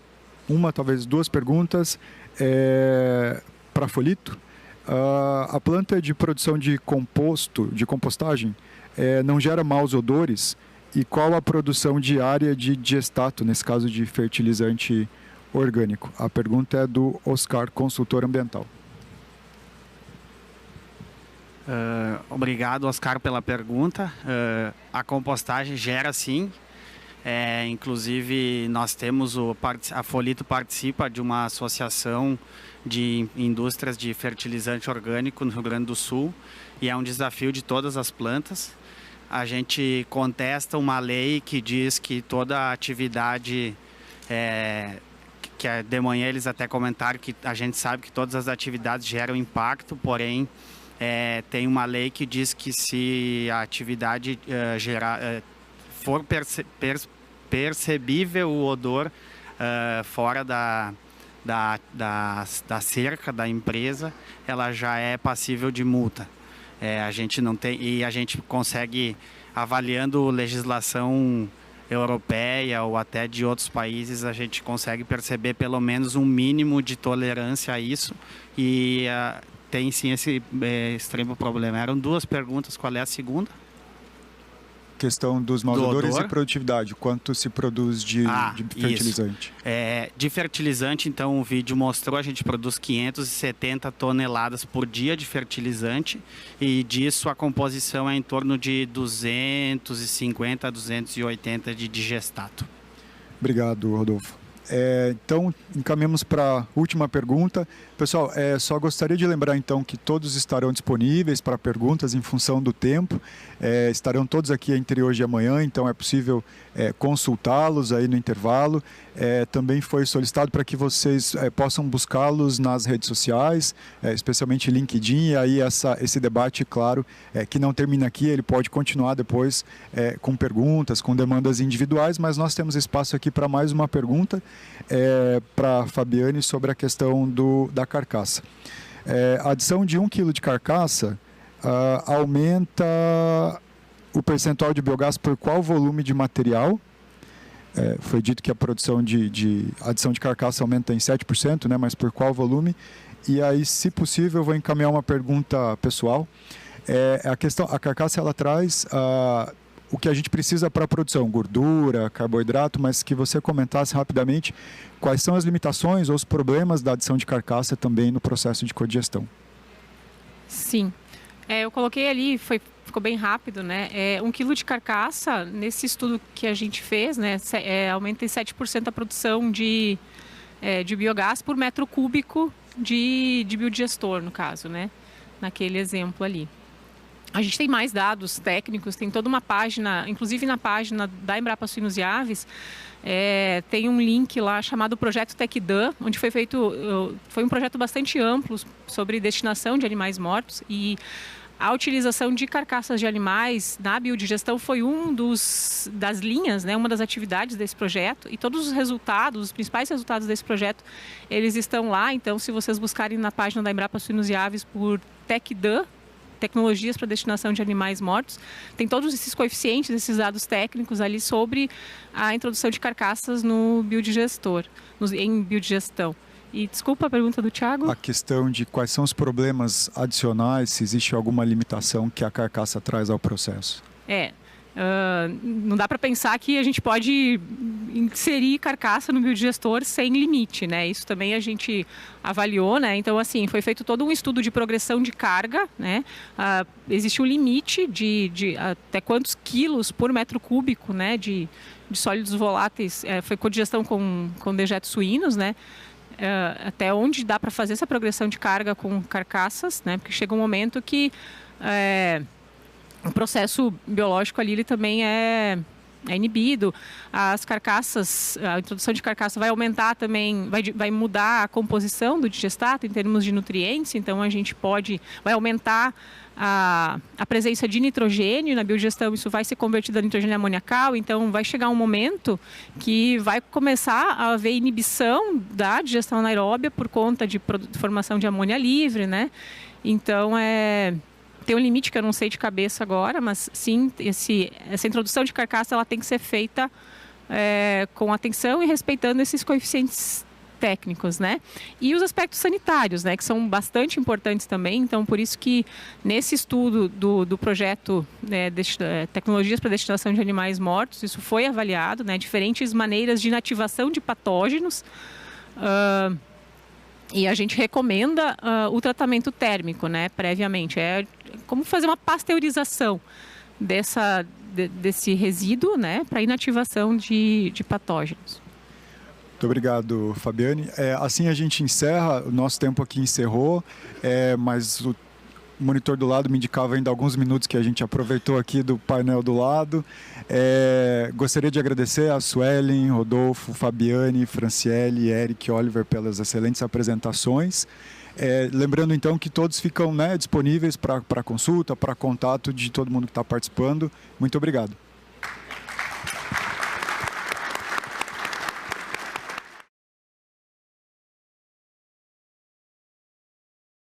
uma, talvez duas perguntas para Folito. A planta de produção de compostagem, não gera maus odores? E qual a produção diária de digestato, nesse caso de fertilizante orgânico? A pergunta é do Oscar, consultor ambiental. Obrigado, Oscar, pela pergunta. A compostagem gera sim. Inclusive, nós temos a Folito participa de uma associação de indústrias de fertilizante orgânico no Rio Grande do Sul e é um desafio de todas as plantas. A gente contesta uma lei que diz que toda atividade, que de manhã eles até comentaram que a gente sabe que todas as atividades geram impacto, porém tem uma lei que diz que se a atividade for percebível o odor fora da cerca da empresa, ela já é passível de multa. A gente não tem, e a gente consegue, avaliando legislação europeia ou até de outros países, a gente consegue perceber pelo menos um mínimo de tolerância a isso e tem sim esse extremo problema. Eram duas perguntas, qual é a segunda? Questão dos maus odores e produtividade, quanto se produz de fertilizante? De fertilizante, então o vídeo mostrou, a gente produz 570 toneladas por dia de fertilizante e disso a composição é em torno de 250 a 280 de digestato. Obrigado, Rodolfo. Então, encaminhamos para a última pergunta. Pessoal, só gostaria de lembrar então que todos estarão disponíveis para perguntas em função do tempo. Estarão todos aqui entre hoje e amanhã, então é possível consultá-los aí no intervalo. Também foi solicitado para que vocês possam buscá-los nas redes sociais, especialmente LinkedIn, e aí esse debate, claro, que não termina aqui, ele pode continuar depois com perguntas, com demandas individuais, mas nós temos espaço aqui para mais uma pergunta para a Fabiane sobre a questão da carcaça. A adição de 1 kg de carcaça aumenta o percentual de biogás por qual volume de material? Foi dito que a produção de adição de carcaça aumenta em 7%, né, mas por qual volume? E aí, se possível, eu vou encaminhar uma pergunta pessoal. A carcaça ela traz o que a gente precisa para a produção, gordura, carboidrato, mas que você comentasse rapidamente quais são as limitações ou os problemas da adição de carcaça também no processo de codigestão. Sim, eu coloquei ali, ficou bem rápido, né? 1 kg de carcaça, nesse estudo que a gente fez, né, aumenta em 7% a produção de biogás por metro cúbico de biodigestor, no caso, né? Naquele exemplo ali. A gente tem mais dados técnicos, tem toda uma página, inclusive na página da Embrapa Suínos e Aves, tem um link lá chamado Projeto TecDan, onde foi um projeto bastante amplo sobre destinação de animais mortos e a utilização de carcaças de animais na biodigestão foi das linhas, né, uma das atividades desse projeto e todos os resultados, os principais resultados desse projeto, eles estão lá. Então, se vocês buscarem na página da Embrapa Suínos e Aves por TecDan, tecnologias para destinação de animais mortos, tem todos esses coeficientes, esses dados técnicos ali sobre a introdução de carcaças no biodigestor, em biodigestão. E desculpa a pergunta do Thiago. A questão de quais são os problemas adicionais, se existe alguma limitação que a carcaça traz ao processo. Não dá para pensar que a gente pode inserir carcaça no biodigestor sem limite, né? Isso também a gente avaliou, né? Então, assim, foi feito todo um estudo de progressão de carga, né? Existe um limite de até quantos quilos por metro cúbico, né? De sólidos voláteis. Foi codigestão com dejetos suínos, né? Até onde dá para fazer essa progressão de carga com carcaças, né? Porque chega um momento que o processo biológico ali ele também é inibido. As carcaças, a introdução de carcaça vai aumentar também, vai mudar a composição do digestato em termos de nutrientes, então a gente vai aumentar a presença de nitrogênio na biodigestão, isso vai ser convertido a nitrogênio amoniacal, então vai chegar um momento que vai começar a haver inibição da digestão anaeróbia por conta de formação de amônia livre, né? Então tem um limite que eu não sei de cabeça agora, mas sim, essa introdução de carcaça ela tem que ser feita com atenção e respeitando esses coeficientes técnicos, né? E os aspectos sanitários, né, que são bastante importantes também. Então, por isso que nesse estudo do projeto Tecnologias para Destinação de Animais Mortos, isso foi avaliado, né? Diferentes maneiras de inativação de patógenos. E a gente recomenda o tratamento térmico, né, previamente. É como fazer uma pasteurização desse resíduo, né, para inativação de patógenos. Muito obrigado, Fabiane. Assim a gente encerra, o nosso tempo aqui encerrou, mas o monitor do lado me indicava ainda alguns minutos que a gente aproveitou aqui do painel do lado. Gostaria de agradecer a Suelen, Rodolfo, Fabiane, Franciele, Eric, Oliver pelas excelentes apresentações. Lembrando então que todos ficam, né, disponíveis para consulta, para contato de todo mundo que está participando. Muito obrigado.